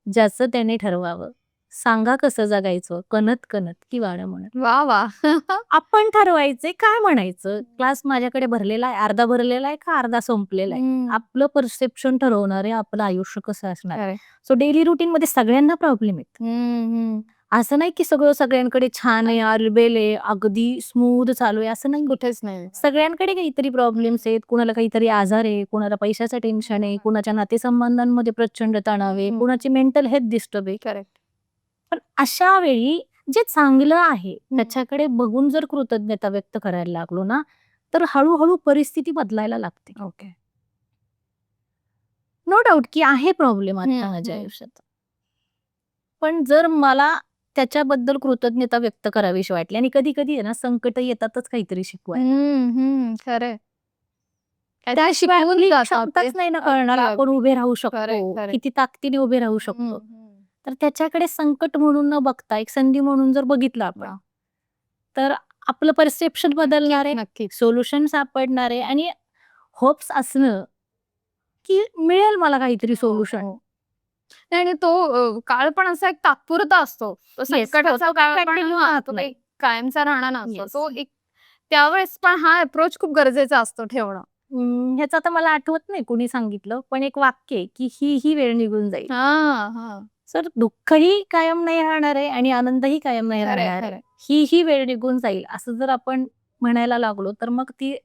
ज्याचं त्याने ठरवावं. सांगा कसं जगायचं कणत कणत की वाळं म्हणत. वाह! वाह! आपण ठरवायचे काय म्हणायचं. ग्लास माझ्याकडे भरलेला आहे, अर्धा भरलेला आहे का अर्धा संपलेला आहे. हं. आपलं परसेप्शन ठरवणार आहे आपलं आयुष्य कसं असणार. खरंय. सो डेली रुटीन मध्ये सगळ्यांना प्रॉब्लेम आहेत. हं, हं. असं नाही की सगळं सगळ्यांकडे छान आहे, आलबेल आहे, अगदी स्मूथ चालू आहे असं नाही. कुठेच नाही. सगळ्यांकडे काहीतरी प्रॉब्लेम्स आहेत. कुणाला काहीतरी आजार आहे, कुणाला पैशाचं टेन्शन आहे, कुणाच्या नातेसंबंधांमध्ये प्रचंड तणाव आहे, हं. कुणाची मेंटल हेल्थ डिस्टर्ब आहे. करेक्ट. पण अशा वेळी जे चांगलं आहे त्याच्याकडे बघून जर कृतज्ञता व्यक्त करायला लागलो ना तर हळूहळू परिस्थिती बदलायला लागते. ओके. नो डाऊट की आहे प्रॉब्लेम आता हं, माझ्या हं. आयुष्यात. पण जर मला त्याच्याबद्दल कृतज्ञता व्यक्त करावीशी वाटली आणि कधी-कधी आहे ना संकट येतातच काहीतरी शिकवायला. हं, हं. खरंय. काहीतरी त्याशिवाय शिकवून आपली जातं आपले. क्षमताच नाही ना कळणार अगदी, आपण उभे राहू खरंय, शकतो, खरंय. किती ताकदीने उभे राहू हं, शकतो. हं. तर त्याच्याकडे संकट म्हणून न बघता एक संधी म्हणून जर बघितलं आपण वाह! तर आपलं परसेप्शन बदलणार आहे, नक्कीच. सोल्युशन सापडणार आहे आणि होप्स असणं की मिळेल मला काहीतरी हो, सोल्युशन. हो. नाही आणि तो काळ पण असा एक तात्पुरता असतो. तो येस, संकटाचा तो काळ पण कंटिन्यू हां, राहत तो नाही. काही कायमचा राहणार नसतो. येस. तो एक त्यावेळेस पण हा अप्रोच खूप गरजेचा असतो ठेवणं. ह्याचं आता मला आठवत नाही कुणी सांगितलं, पण एक वाक्य आहे, की ही वेळ निघून जाईल. सर दुःखही कायम नाही राहणार आहे आणि आनंदही कायम नाही खरंय, राहणार आहे. खरंय. ही वेळ निघून जाईल असं जर आपण म्हणायला लागलो, तर मग ती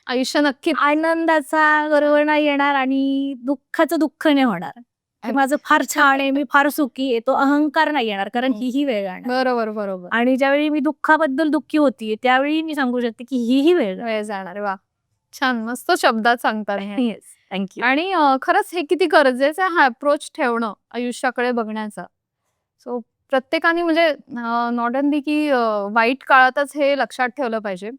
आयुष्य नक्कीच आनंदाचा गरवणा येणार आणि दुःखाचं दुःख नाही होणार. की माझं फार छान आहे, मी फार सुखी आहे, तो अहंकार नाही येणार कारण ही वेळ जाणार. बरोबर, बरोबर. आणि ज्यावेळी मी दुःखाबद्दल दुःखी होतीये, त्यावेळी मी सांगू शकते, की ही वेळ जाणार. वेळ जाणार. वाह! छान, मस्त शब्दात सांगतात हे. Yes, thank you. आणि खरंच हे किती गरजेचं आहे हा अप्रोच ठेवणं आयुष्याकडे बघण्याचा. सो प्रत्येकाने म्हणजे नॉट ओन्ली की वाईट काळातच हे लक्षात ठेवलं पाहिजे.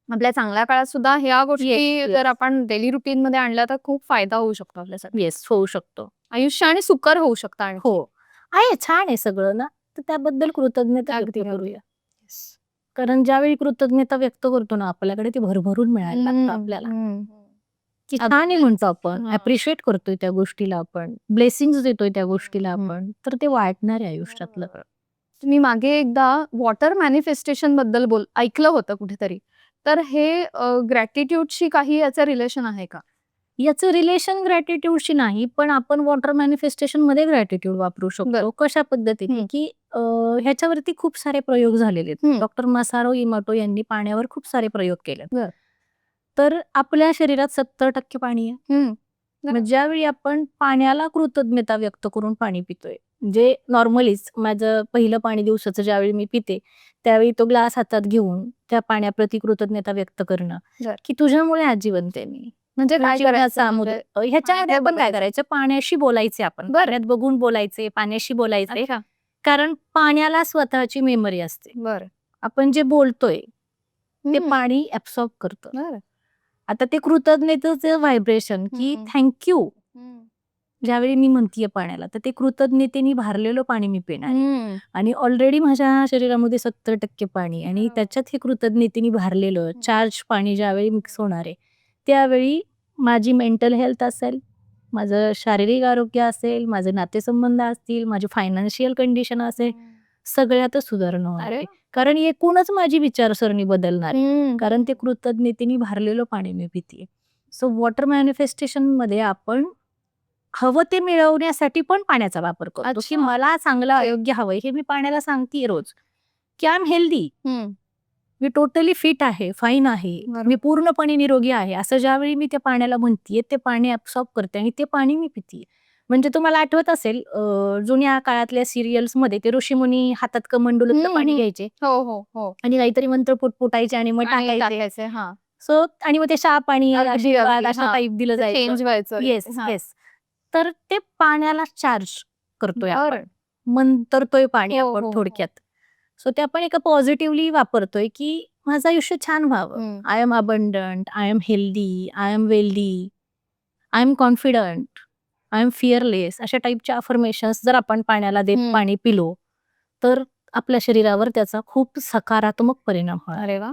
आपल्या चांगल्या काळात सुद्धा ह्या गोष्टी येस. जर आपण डेली रुटीनमध्ये आणल्या तर खूप फायदा होऊ शकतो आपल्यासाठी. येस, होऊ शकतो. आयुष्य आणि सुकर होऊ शकतं आणखी. हो. आहे, छान आहे सगळं ना, तर त्याबद्दल कृतज्ञता अगदी, व्यक्त अगदी. करूया. कारण ज्यावेळी कृतज्ञता व्यक्त करतो ना, आपल्याकडे ते भरभरून मिळायला लागतं आपल्याला. की छान आहे म्हणतो आपण, हां. अप्रिशिएट करतोय त्या गोष्टीला आपण, ब्लेसिंग्स देतोय त्या गोष्टीला आपण, तर ते वाटणार आहे आयुष्यातलं. मी मागे एकदा वॉटर मॅनिफेस्टेशन बद्दल ऐकलं होतं कुठेतरी. तर हे ग्रॅटिट्यूडशी काही याचं रिलेशन आहे का? याचं रिलेशन ग्रॅटिट्यूडशी नाही, पण आपण वॉटर मॅनिफेस्टेशन मध्ये ग्रॅटिट्यूड वापरू शकतो. बरं. कशा पद्धतीने, हं. की ह्याच्यावरती खूप सारे प्रयोग झालेले आहेत. हं. डॉक्टर मसारो इमोटो यांनी पाण्यावर खूप सारे प्रयोग केले. बरं. तर आपल्या शरीरात 70% पाणी आहे. बरं. मग ज्यावेळी आपण पाण्याला कृतज्ञता व्यक्त करून पाणी पितोय, म्हणजे नॉर्मलीच माझं पहिलं पाणी दिवसाचं ज्यावेळी मी पिते, त्यावेळी तो ग्लास हातात घेऊन त्या पाण्याप्रती कृतज्ञता व्यक्त करणं, बरं. की तुझ्यामुळे आज जिवंत आहे मी. म्हणजे काय जीवनाचा करायचं अमृत. म्हणजे? ह्याच्यामध्ये आपण काय बघायचं. करायचं, पाण्याशी बोलायचे आपण. बरं. पाण्यात बघून बोलायचे, पाण्याशी बोलायचे. अच्छा. कारण पाण्याला स्वतःची मेमरी असते. बरं. आपण जे बोलतोय ते हं. पाणी ॲब्सॉर्ब करतं. बरं. आता ते कृतज्ञतेचं व्हायब्रेशन, की हं. थँक यू ज्यावेळी मी म्हणतीये पाण्याला, तर ते कृतज्ञतेने भारलेलं पाणी मी पिणार आहे. आणि ऑलरेडी माझ्या शरीरामध्ये 70% पाणी आणि बरोबर. त्याच्यात हे कृतज्ञतेने भारलेलं चार्ज पाणी ज्यावेळी मिक्स होणार आहे, त्यावेळी माझी मेंटल हेल्थ असेल, माझं शारीरिक आरोग्य असेल, माझे नातेसंबंध असतील, माझी फायनान्शियल कंडिशन असेल, सगळ्यातच सुधारणा होणार अरे आहे. कारण एकूणच माझी विचारसरणी बदलणार आहे. कारण ते हं. कृतज्ञतेने भारलेलं पाणी मी पितीये. सो वॉटर मॅनिफेस्टेशनमध्ये आपण हवं ते मिळवण्यासाठी पण पाण्याचा वापर करतो, की अच्छा. मला चांगलं आरोग्य हवंय हे मी पाण्याला सांगतेय रोज, की I am healthy. Me totally fit आहे, फाईन आहे, बरोबर. मी पूर्णपणे निरोगी आहे. असं ज्यावेळी मी त्या पाण्याला म्हणतीये, ते पाणी ॲब्सॉर्ब करते आणि ते पाणी मी पितीये. म्हणजे तुम्हाला आठवत असेल जुन्या काळातल्या सिरियल्समध्ये ते ऋषीमुनी हातात कमंडलूतलं पाणी घ्यायचे हो. आणि काहीतरी मंत्र पुटपुटायचे आणि मग आणि टाकायचे. टाकायचे. हां. सो आणि मग ते शाप आणि अगदी, आशीर्वाद अगदी. अशा हां. टाईप दिलं ते जायचं. चेंज व्हायचं. येस, हां. येस. तर ते पाण्याला चार्ज करतोय आपण. बरं. मंतरतोय पाणी हो, आपण हो, हो. थोडक्यात. सो ते आपण एका पॉझिटिव्हली वापरतोय, की माझं आयुष्य छान व्हावं. I am abundant, I am healthy, I am wealthy, I am confident, I am fearless अशा टाईपच्या अफर्मेशन्स जर आपण पाण्याला देत पाणी पिलो, तर आपल्या शरीरावर त्याचा खूप सकारात्मक परिणाम होणार. अरे वाह!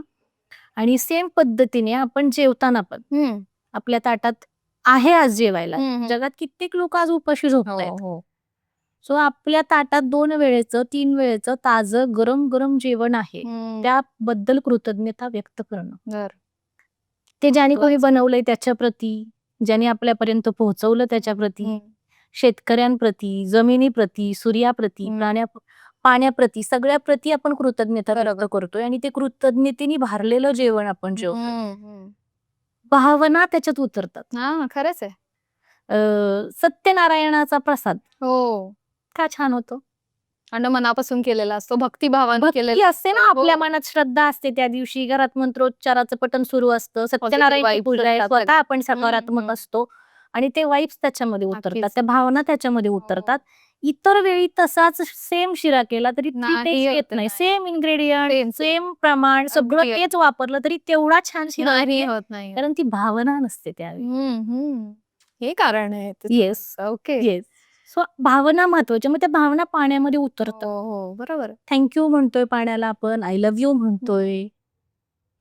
आणि सेम पद्धतीने आपण जेवताना पण आपल्या ताटात आहे आज जेवायला. जगात कित्येक लोक आज उपाशी झोपतायत. हो. सो आपल्या ताटात 2 वेळेचं 3 वेळेचं ताजं गरम-गरम जेवण आहे. त्याबद्दल कृतज्ञता व्यक्त करणं. बरं. ते ज्याने कोणी बनवलंय त्याच्याप्रती, ज्याने आपल्यापर्यंत पोहोचवलं त्याच्याप्रती, शेतकऱ्यांप्रती, जमिनीप्रती, सूर्याप्रती, पाण्याप्रती, सगळ्याप्रती आपण कृतज्ञता व्यक्त करतोय आणि ते कृतज्ञतेने भारलेलं जेवण आपण जेवतोय. भावना त्याच्यात उतरतात. हां, खरंच आहे. सत्यनारायणाचा प्रसाद हो. का छान होतो? आणि मनापासून केलेला असतो. भक्तिभावाने भक्ती केलेला असते ना, हो. आपल्या मनात श्रद्धा असते त्या दिवशी, घरात मंत्रोच्चाराचं पठण सुरू असतं, सत्यनारायणची vibes पूजा आहे, असतात स्वतः आपण सकारात्मक हं. असतो आणि ते वाइब्स त्याच्यामध्ये उतरतात, नक्कीच. त्या भावना त्याच्यामध्ये उतरतात. इतर वेळी तसाच सेम शिरा केला तरी ती नाही टेस्ट येत येत नाही. नाही. Same ingredient, Same. सेम प्रमाण सगळं अगदी. तेच वापरलं तरी तेवढा छान शिरा नाही होत होत नाही. कारण ती भावना नसते त्यावेळी. हे कारण आहे. Yes, okay. येस. सो भावना महत्वाच्या. मग त्या भावना पाण्यामध्ये उतरतात. हो. बरोबर. थँक यू म्हणतोय पाण्याला आपण, आय लव्ह यू म्हणतोय.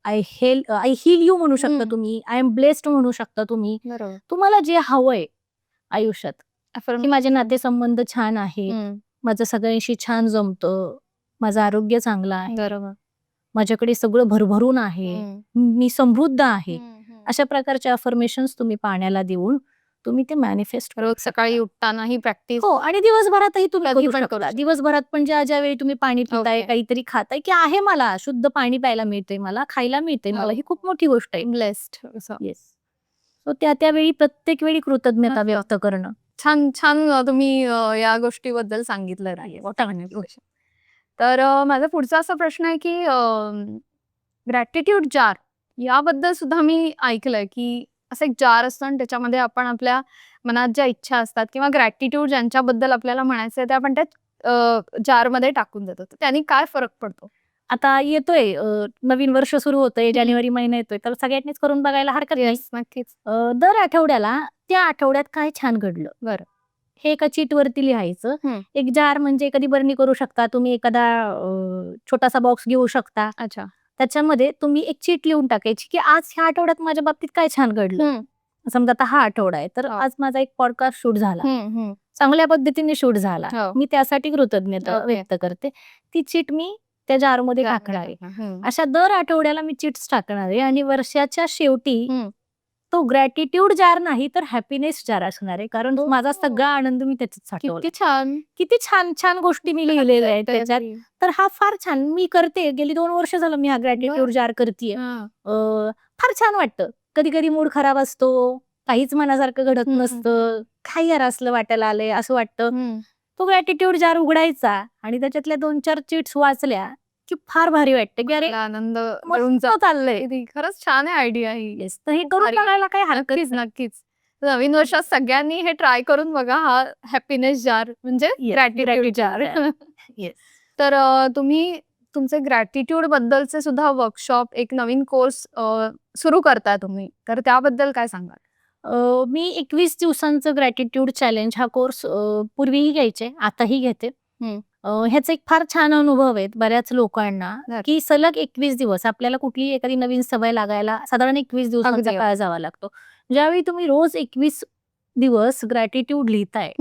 आय हील यू म्हणू शकता तुम्ही, आय एम ब्लेस्ड म्हणू शकता तुम्ही. बरोबर. तुम्हाला जे हवंय आयुष्यात, की माझे नातेसंबंध छान आहेत, माझं सगळ्यांशी छान जमतं, माझं आरोग्य चांगलं आहे, बरोबर. माझ्याकडे सगळं भरभरून आहे, मी समृद्ध आहे. अशा प्रकारचे अफर्मेशन्स तुम्ही पाण्याला देऊन तुम्ही ते मॅनिफेस्ट रोज सकाळी उठताना ही प्रॅक्टिस हो आणि दिवसभरातही तुम्ही कधी करू पण शकता. करू शकता. दिवसभरात पण ज्या वेळी तुम्ही पाणी पिताय, ओके. काहीतरी खाताय, की आहे मला शुद्ध पाणी प्यायला मिळतंय, मला खायला मिळतंय, मला ही खूप मोठी गोष्ट आहे. ब्लेस्ड असं. येस. सो त्यावेळी प्रत्येक वेळी कृतज्ञता व्यक्त करणं. छान छान तुम्ही या गोष्टीबद्दल सांगितलं आहे. तर माझा पुढचा असा प्रश्न आहे की ग्रॅटिट्यूड जार याबद्दल सुद्धा मी ऐकलंय की असं एक जार असतं आणि त्याच्यामध्ये आपण आपल्या मनात ज्या इच्छा असतात किंवा ग्रॅटिट्यूड ज्यांच्याबद्दल आपल्याला म्हणायचं आहे ते आपण त्या जारमध्ये टाकून देतो. तर त्यांनी काय फरक पडतो? आता येतोय नवीन वर्ष सुरू होतंय, जानेवारी महिना येतोय, तर सगळ्यांनीच करून बघायला हरकत नाही. येस, नक्कीच. दर आठवड्याला त्या आठवड्यात काय छान घडलं बरं. हे एका चीटवरती लिहायचं. हं. एक जार म्हणजे कधी बरणी करू शकता तुम्ही, एखादा छोटासा बॉक्स घेऊ शकता. अच्छा. त्याच्यामध्ये तुम्ही एक चीट लिहून टाकायची की आज ह्या आठवड्यात माझ्या बाबतीत काय छान घडलं. हं. समजा आता हा आठवडा आहे, तर हो. आज माझा एक पॉडकास्ट शूट झाला, हं, हं. चांगल्या पद्धतीने शूट झाला, हो. मी त्यासाठी कृतज्ञता ओके. व्यक्त करते. ती चीट मी त्या जारमध्ये टाकणार आहे. अशा दर आठवड्याला मी चिट्स टाकणार आहे आणि वर्षाच्या शेवटी हं. तो ग्रॅटिट्यूड जार नाही तर हॅपीनेस जार असणार आहे, कारण माझा सगळा आनंद मी त्याच्यात साठवला. किती छान. किती छान छान गोष्टी मी लिहिलेल्या आहेत त्याच्यात. तर हा फार छान मी करते, गेली 2 वर्ष झालं मी हा ग्रॅटिट्यूड जार करतेय. फार छान वाटतं. कधी कधी मूड खराब असतो, काहीच मनासारखं घडत नसतं, काही यार असलं वाटायला आलंय असं वाटतं. तो ग्रॅटिट्यूड जार उघडायचा आणि त्याच्यातल्या 2-4 चिट्स वाचल्या की फार भारी वाटतं की अरे आनंद मस्त चाललंय. खरंच छान आहे आयडिया ही. येस, तर हे करून बघायला काय हरकत नक्कीच नक्कीच. नवीन वर्षात सगळ्यांनी हे ट्राय करून बघा, हा हॅपीनेस जार म्हणजे ग्रॅटिट्यूड जार. येस. तर तुम्ही तुमचे ग्रॅटिट्यूड बद्दलचे सुद्धा वर्कशॉप, एक नवीन कोर्स सुरू करताय तुम्ही, तर त्याबद्दल काय सांगाल? मी 21 दिवसांचं ग्रॅटिट्यूड चॅलेंज हा कोर्स पूर्वीही घ्यायचे, आताही घेते. ह्याचा एक फार छान अनुभव आहेत बऱ्याच लोकांना बरं. की सलग 21 दिवस आपल्याला कुठलीही एखादी नवीन सवय लागायला साधारण 21 दिवसांचा अगदी. काळ जावा लागतो. ज्यावेळी तुम्ही रोज 21 दिवस ग्रॅटिट्यूड लिहिताय,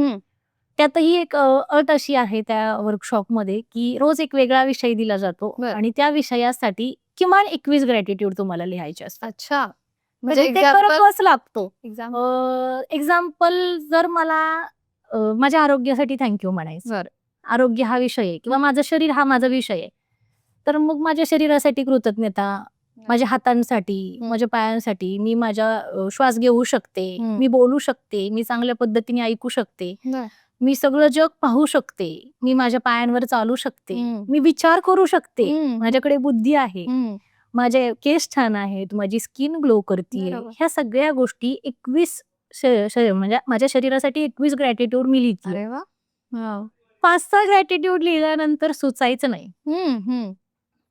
त्यातही एक अट अशी आहे त्या वर्कशॉपमध्ये की रोज एक वेगळा विषय दिला जातो बरं. आणि त्या विषयासाठी किमान 21 ग्रॅटिट्यूड तुम्हाला लिहायचे असतात. अच्छा. म्हणजे ते example- करावंच लागतो. example. एक्झाम्पल जर मला माझ्या आरोग्यासाठी थँक्यू म्हणायचं, बरं. आरोग्य हा विषय आहे किंवा माझं शरीर हा माझा विषय आहे, तर मग माझ्या शरीरासाठी कृतज्ञता, माझ्या हातांसाठी, माझ्या पायांसाठी, मी माझा श्वास घेऊ शकते, मी बोलू शकते, मी चांगल्या पद्धतीने ऐकू शकते, मी सगळं जग पाहू शकते, मी माझ्या पायांवर चालू शकते, मी विचार करू शकते, माझ्याकडे बुद्धी आहे, माझे केस छान आहेत, माझी स्किन ग्लो करते. ह्या सगळ्या गोष्टी 21 म्हणजे माझ्या शरीरासाठी 21 ग्रॅटिट्यूड मी लिहिते. अरे वा. 5-6 ग्रॅटिट्यूड लिहिल्यानंतर सुचायचं नाही,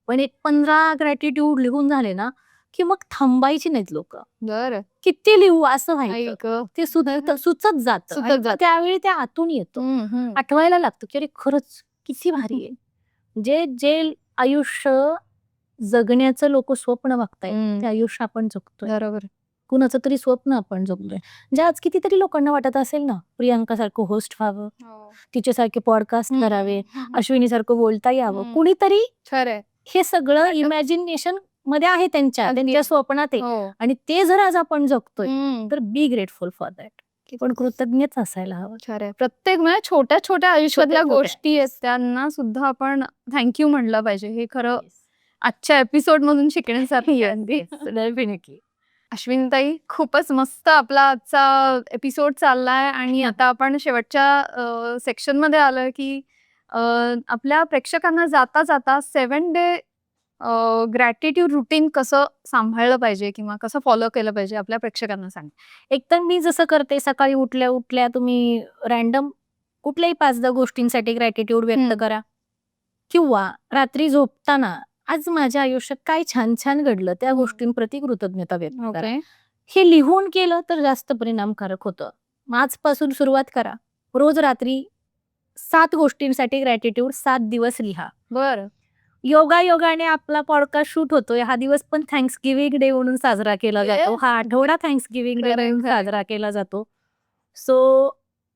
पण एक 15 ग्रॅटिट्यूड लिहून झाले ना की मग थांबायची नाहीत लोक. बरं. किती लिहू असं व्हायचं, ते सुचत जातं. त्यावेळी ते आतून येतं, आठवायला लागतं की अरे खरंच किती भारी आहे. जे आयुष्य जगण्याचं लोक स्वप्न बघतायत ते आयुष्य आपण जगतोय. बरोबर. कुणाचं तरी स्वप्न आपण जगतोय. जे आज कितीतरी लोकांना वाटत असेल ना, प्रियांका सारखं होस्ट व्हावं, तिच्यासारखे पॉडकास्ट करावे, अश्विनी सारखं बोलता यावं, कुणीतरी खरंय. हे सगळं इमॅजिनेशन मध्ये आहे त्यांच्या स्वप्नात आहे आणि ते जर आज आपण जगतोय तर बी ग्रेटफुल फॉर दॅट. पण कृतज्ञच असायला हवं. खरंय. प्रत्येक म्हणजे छोट्या छोट्या आयुष्यातल्या गोष्टी आहेत त्यांना सुद्धा आपण थँक्यू म्हणलं पाहिजे. हे खरं आजच्या एपिसोड मधून शिकण्यासारखी आहे. डेफिनेटली. अश्विनीताई, खूपच मस्त आपला आजचा एपिसोड चाललाय आणि आता आपण शेवटच्या सेक्शन मध्ये आलोय की आपल्या प्रेक्षकांना जाता जाता 7 डे ग्रॅटिट्यूड रुटीन कसं सांभाळलं पाहिजे किंवा कसं फॉलो केलं पाहिजे आपल्या प्रेक्षकांना सांग. एकतर मी जसं करते, सकाळी उठल्या उठल्या तुम्ही रॅन्डम कुठल्याही 5-10 गोष्टींसाठी ग्रॅटिट्यूड व्यक्त करा किंवा रात्री झोपताना आज माझ्या आयुष्यात काय छान छान घडलं त्या गोष्टींप्रती कृतज्ञता व्यक्त करा. हे लिहून केलं तर जास्त परिणामकारक होतं. आजपासून सुरुवात करा. रोज रात्री 7 गोष्टींसाठी ग्रॅटिट्यूड 7 दिवस लिहा. बरं. योगायोगाने आपला पॉडकास्ट शूट होतोय, हा दिवस पण थँक्स गिव्हिंग डे म्हणून साजरा केला जातो, हा आठवडा थँक्स गिव्हिंग डे म्हणून साजरा केला जातो. सो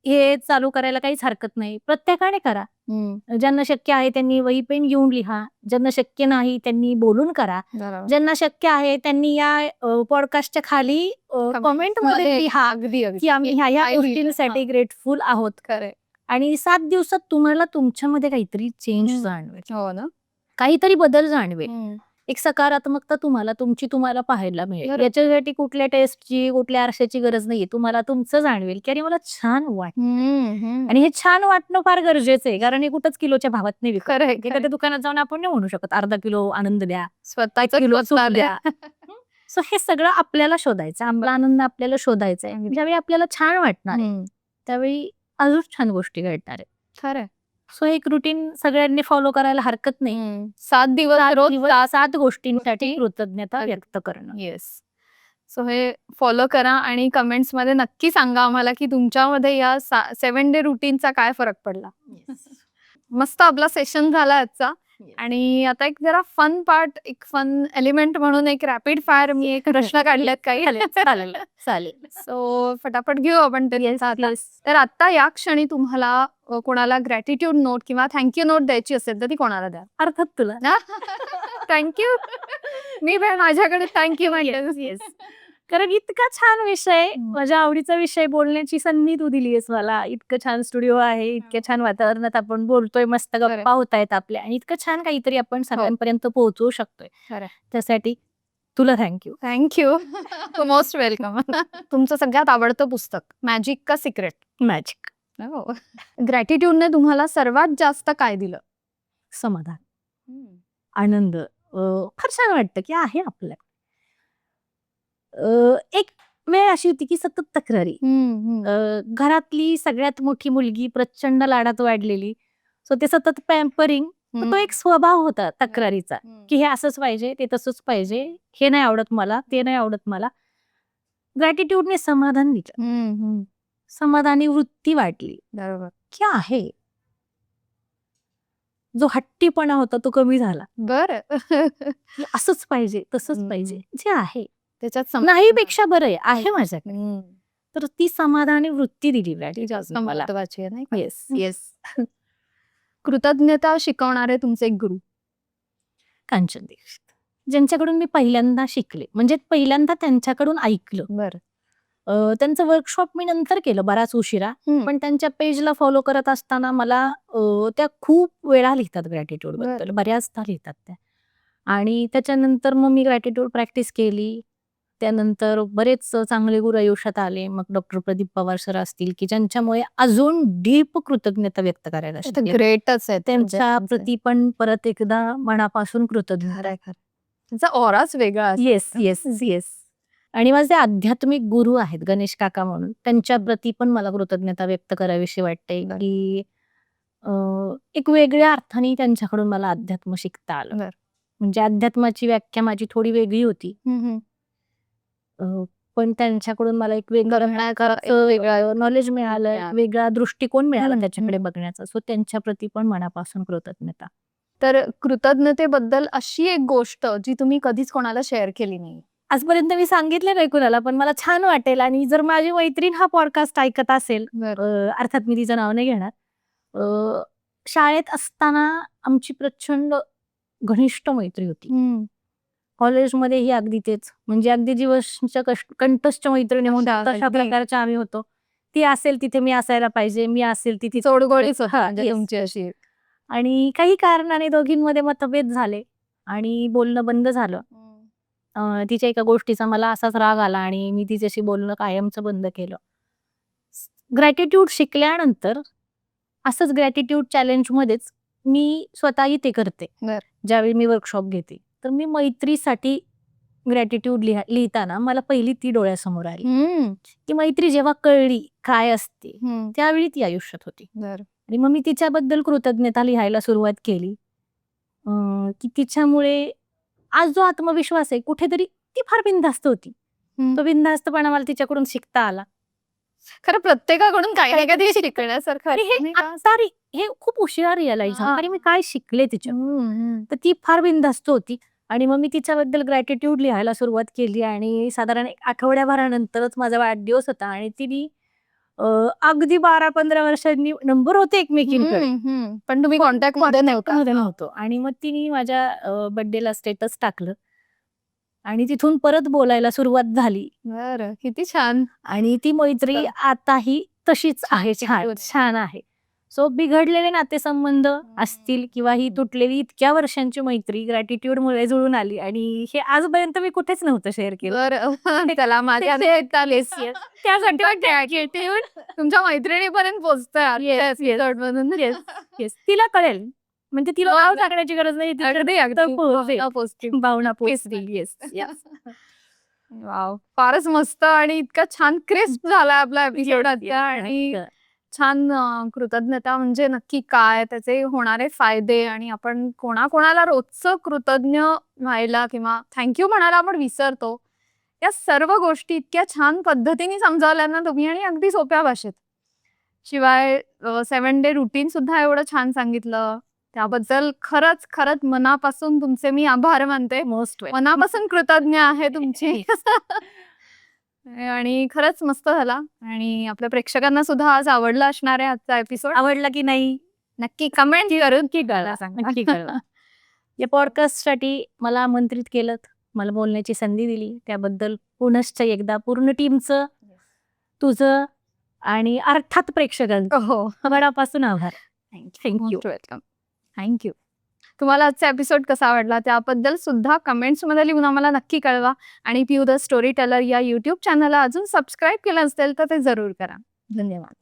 हे चालू करायला काहीच हरकत नाही. प्रत्येकाने करा. ज्यांना शक्य आहे त्यांनी वही पेन घेऊन लिहा. ज्यांना शक्य नाही त्यांनी बोलून करा. बरोबर. ज्यांना शक्य आहे त्यांनी या पॉडकास्टच्या खाली कमेंटमध्ये मध्ये लिहा अगदी अगदी की आम्ही ह्या I will. गोष्टींसाठी ग्रेटफुल आहोत. खरंय. आणि 7 दिवसात तुम्हाला तुमच्यामध्ये काहीतरी चेंज हम्म. जाणवेल, हो ना. काहीतरी बदल जाणवेल. एक सकारात्मकता तुम्हाला पाहायला मिळेल. बरोबर. याच्यासाठी कुठल्या टेस्टची, कुठल्या आरशाची गरज नाहीये. तुम्हाला तुमचं जाणवेल की अरे मला छान वाटतं. आणि हे छान वाटणं फार गरजेचं आहे, कारण हे कुठंच किलोच्या भावात नाही विकत. खरंय एखाद्या दुकानात जाऊन आपण नाही म्हणू शकत अर्धा किलो आनंद द्या, स्वतःच किलो सुख द्या. सो हे सगळं आपल्याला शोधायचं, आपला आनंद आपल्याला शोधायचा आहे. ज्यावेळी आपल्याला छान वाटणार आहे, त्यावेळी अजून छान गोष्टी घडणार आहेत. खरंय. सो एक रुटीन सगळ्यांनी फॉलो करायला हरकत नाही. 7 दिवस रोज 7 गोष्टींसाठी गोष्टी कृतज्ञता व्यक्त करणं. येस. सो हे फॉलो करा आणि कमेंट्स मध्ये नक्की सांगा आम्हाला की तुमच्यामध्ये या 7 डे रुटीनचा काय फरक पडला. मस्त आपला सेशन झाला आजचा. आणि आता एक जरा फन पार्ट, एक फन एलिमेंट म्हणून एक रॅपिड फायर मी एक प्रश्न काढलेत काही. चालेल चालेल. सो फटाफट घेऊ आपण त्यांचा आता. तर आता या क्षणी तुम्हाला कोणाला ग्रॅटिट्यूड नोट किंवा थँक्यू नोट द्यायची असेल तर ती कोणाला द्या. अर्थात तुला. थँक्यू. मी माझ्याकडे थँक्यू म्हणते. कारण इतका छान विषय, माझ्या आवडीचा विषय बोलण्याची संधी तू दिलीयस मला. इतकं छान स्टुडिओ आहे, इतक्या छान वातावरणात आपण बोलतोय, मस्त गप्पा होत आहेत आपल्या, आणि इतकं छान काहीतरी आपण सगळ्यांपर्यंत पोहोचवू शकतोय. त्यासाठी तुला थँक्यू. थँक्यू. Most welcome. तुमचं सगळ्यात आवडतं पुस्तक मॅजिक का सिक्रेट? मॅजिक. ग्रॅटिट्यूडने तुम्हाला सर्वात जास्त काय दिलं? समाधान, आनंद. फार छान वाटतं की आहे आपल्या. एक वेळ अशी होती की सतत तक्रारी. घरातली सगळ्यात मोठी मुलगी, प्रचंड लाडात वाढलेली. सो ते सतत पॅम्परिंग, तो एक स्वभाव होता तक्रारीचा की हे असंच पाहिजे, ते तसंच पाहिजे, हे नाही आवडत मला, ते नाही आवडत मला. ग्रॅटिट्यूडने समाधान दिलं, समाधानी वृत्ती वाटली. बरोबर. की आहे, जो हट्टीपणा होता तो कमी झाला. बरं. की असंच पाहिजे, तसंच पाहिजे, जे आहे त्याच्यात नाही पेक्षा बरं आहे माझ्याकडे. तर ती समाधानी वृत्ती दिली ती जास्त मला. महत्वाची आहे, नाही का? Yes yes. कृतज्ञता शिकवणारे तुमचे गुरु? कांचन दीक्षित, ज्यांच्याकडून मी पहिल्यांदा शिकले, म्हणजे पहिल्यांदा त्यांच्याकडून ऐकलं. बरं. त्यांचं वर्कशॉप मी नंतर केलं बराच उशिरा, पण त्यांच्या पेजला फॉलो करत असताना मला त्या खूप वेळा लिहितात ग्रॅटिट्यूड बद्दल, बऱ्याचदा लिहितात त्या. आणि त्याच्यानंतर मग मी ग्रॅटिट्यूड प्रॅक्टिस केली. त्यानंतर बरेच चांगले गुरु आयुष्यात आले. मग डॉक्टर प्रदीप पवार सर असतील की ज्यांच्यामुळे अजून डीप कृतज्ञता व्यक्त करायला शिकले. ग्रेटच आहे त्यांच्या प्रती पण परत एकदा मनापासून कृतज्ञता. त्यांचा ऑराच वेगळा असतो. Yes yes yes. आणि माझे आध्यात्मिक गुरु आहेत गणेश काका म्हणून, त्यांच्या प्रती पण मला कृतज्ञता व्यक्त करावीशी वाटते की एक वेगळ्या अर्थाने त्यांच्याकडून मला अध्यात्म शिकता आलं. म्हणजे अध्यात्माची व्याख्या माझी थोडी वेगळी होती, पण त्यांच्याकडून मला एक वेगळं नॉलेज मिळालं, वेगळा दृष्टिकोन मिळाला त्याच्याकडे बघण्याचा. सो त्यांच्या प्रती पण मनापासून कृतज्ञता. तर कृतज्ञतेबद्दल अशी एक गोष्ट जी तुम्ही कधीच कोणाला शेअर केली नाही? आजपर्यंत मी सांगितलं नाही कुणाला, पण मला छान वाटेल. आणि जर माझी मैत्रीण हा पॉडकास्ट ऐकत असेल, अर्थात मी तिचं नाव नाही घेणार. शाळेत असताना आमची प्रचंड घनिष्ठ मैत्री होती. कॉलेजमध्येही अगदी तेच, म्हणजे अगदी जीवनच्या कंठस्थ मैत्रिणी म्हणून तशा प्रकारच्या आम्ही होतो. ती असेल तिथे मी असायला पाहिजे, मी असेल तिथे सोडगोळीच तुमची अशी. आणि काही कारणाने दोघींमध्ये मतभेद झाले आणि बोलणं बंद झालं. तिच्या एका गोष्टीचा मला असाच राग आला आणि मी तिच्याशी बोलणं कायमचं बंद केलं. ग्रॅटिट्यूड शिकल्यानंतर असंच ग्रॅटिट्यूड चॅलेंजमध्येच मी स्वतःही ते करते. ज्यावेळी मी वर्कशॉप घेते तर मी मैत्रीसाठी ग्रॅटिट्यूड लिहिताना मला पहिली ती डोळ्यासमोर आली की मैत्री जेव्हा कळली काय असते त्यावेळी ती आयुष्यात होती. आणि मग मी तिच्याबद्दल कृतज्ञता लिहायला सुरुवात केली की तिच्यामुळे आज जो आत्मविश्वास आहे कुठेतरी ती फार बिनधास्त होती. तो बिनधास्तपणा मला तिच्याकडून शिकता आला. खरं प्रत्येकाकडून काही ना काही शिकण्यासारखं हे खूप उशिरा रिअलाइज झालं आणि मी काय शिकले तिच्या. तर ती फार बिनधास्त होती आणि मग मी तिच्याबद्दल ग्रॅटिट्यूड लिहायला सुरुवात केली. आणि साधारण 1 आठवड्याभरानंतरच माझा वाढदिवस होता आणि तिने अगदी 12-15 वर्षांनी नंबर होते एकमेकींकडे. पण तुम्ही कॉन्टॅक्ट मध्ये नव्हता. मध्ये नव्हतो आणि मग तिने माझ्या बर्थडेला स्टेटस टाकलं आणि तिथून परत बोलायला सुरुवात झाली बरं, किती छान. आणि ती मैत्री मस्त. आताही तशीच आहे. छान cute. छान आहे. सो बिघडलेले नातेसंबंध असतील किंवा ही तुटलेली इतक्या वर्षांची मैत्री ग्रॅटिट्यूडमुळे जुळून आली आणि हे आजपर्यंत मी कुठेच नव्हतं शेअर केलं. बरं, त्याला माझ्या त्यासाठी gratitude तुमच्या मैत्रिणीपर्यंत पोहोचतोय आजच्या episode मधून. येस तिला कळेल म्हणजे तिला नाव टाकण्याची गरज नाही. ती अगदी तर अगदी पोहोचेल. भावना पोचतील. भावना पोचतील. पोचतील. येस वाव, फारच मस्त आणि इतका छान क्रिस्प झाला आपला एपिसोड आणि छान कृतज्ञता म्हणजे नक्की काय, त्याचे होणारे फायदे आणि आपण कोणाकोणाला रोजचं कृतज्ञ व्हायला किंवा थँक्यू म्हणायला आपण विसरतो. या सर्व गोष्टी इतक्या छान पद्धतीने समजावल्या ना तुम्ही आणि अगदी सोप्या भाषेत. शिवाय 7 डे रुटीन सुद्धा एवढं छान सांगितलं. त्याबद्दल खरंच खरंच मनापासून तुमचे मी आभार मानते. मोस्ट मनापासून कृतज्ञ आहे तुमची. आणि खरंच मस्त झाला आणि आपल्या प्रेक्षकांना सुद्धा आज आवडला असणार आहे आजचा एपिसोड. आवडला की नाही नक्की कमेंट करून नक्की कळवा. नक्की कळवा. या पॉडकास्टसाठी मला आमंत्रित केलं, मला बोलण्याची संधी दिली त्याबद्दल पुनश्च एकदा पूर्ण टीमचं, तुझं आणि अर्थात प्रेक्षकांचं हो, मनापासून आभार. थँक्यू. वेलकम. थँक्यू. तुम्हाला आजचा एपिसोड कसा आवडला त्याबद्दल सुद्धा कमेंट्समध्ये लिहून आम्हाला नक्की कळवा आणि पिऊ द स्टोरी टेलर या यूट्यूब चॅनलला अजून सबस्क्राईब केलं असेल तर ते जरूर करा. धन्यवाद.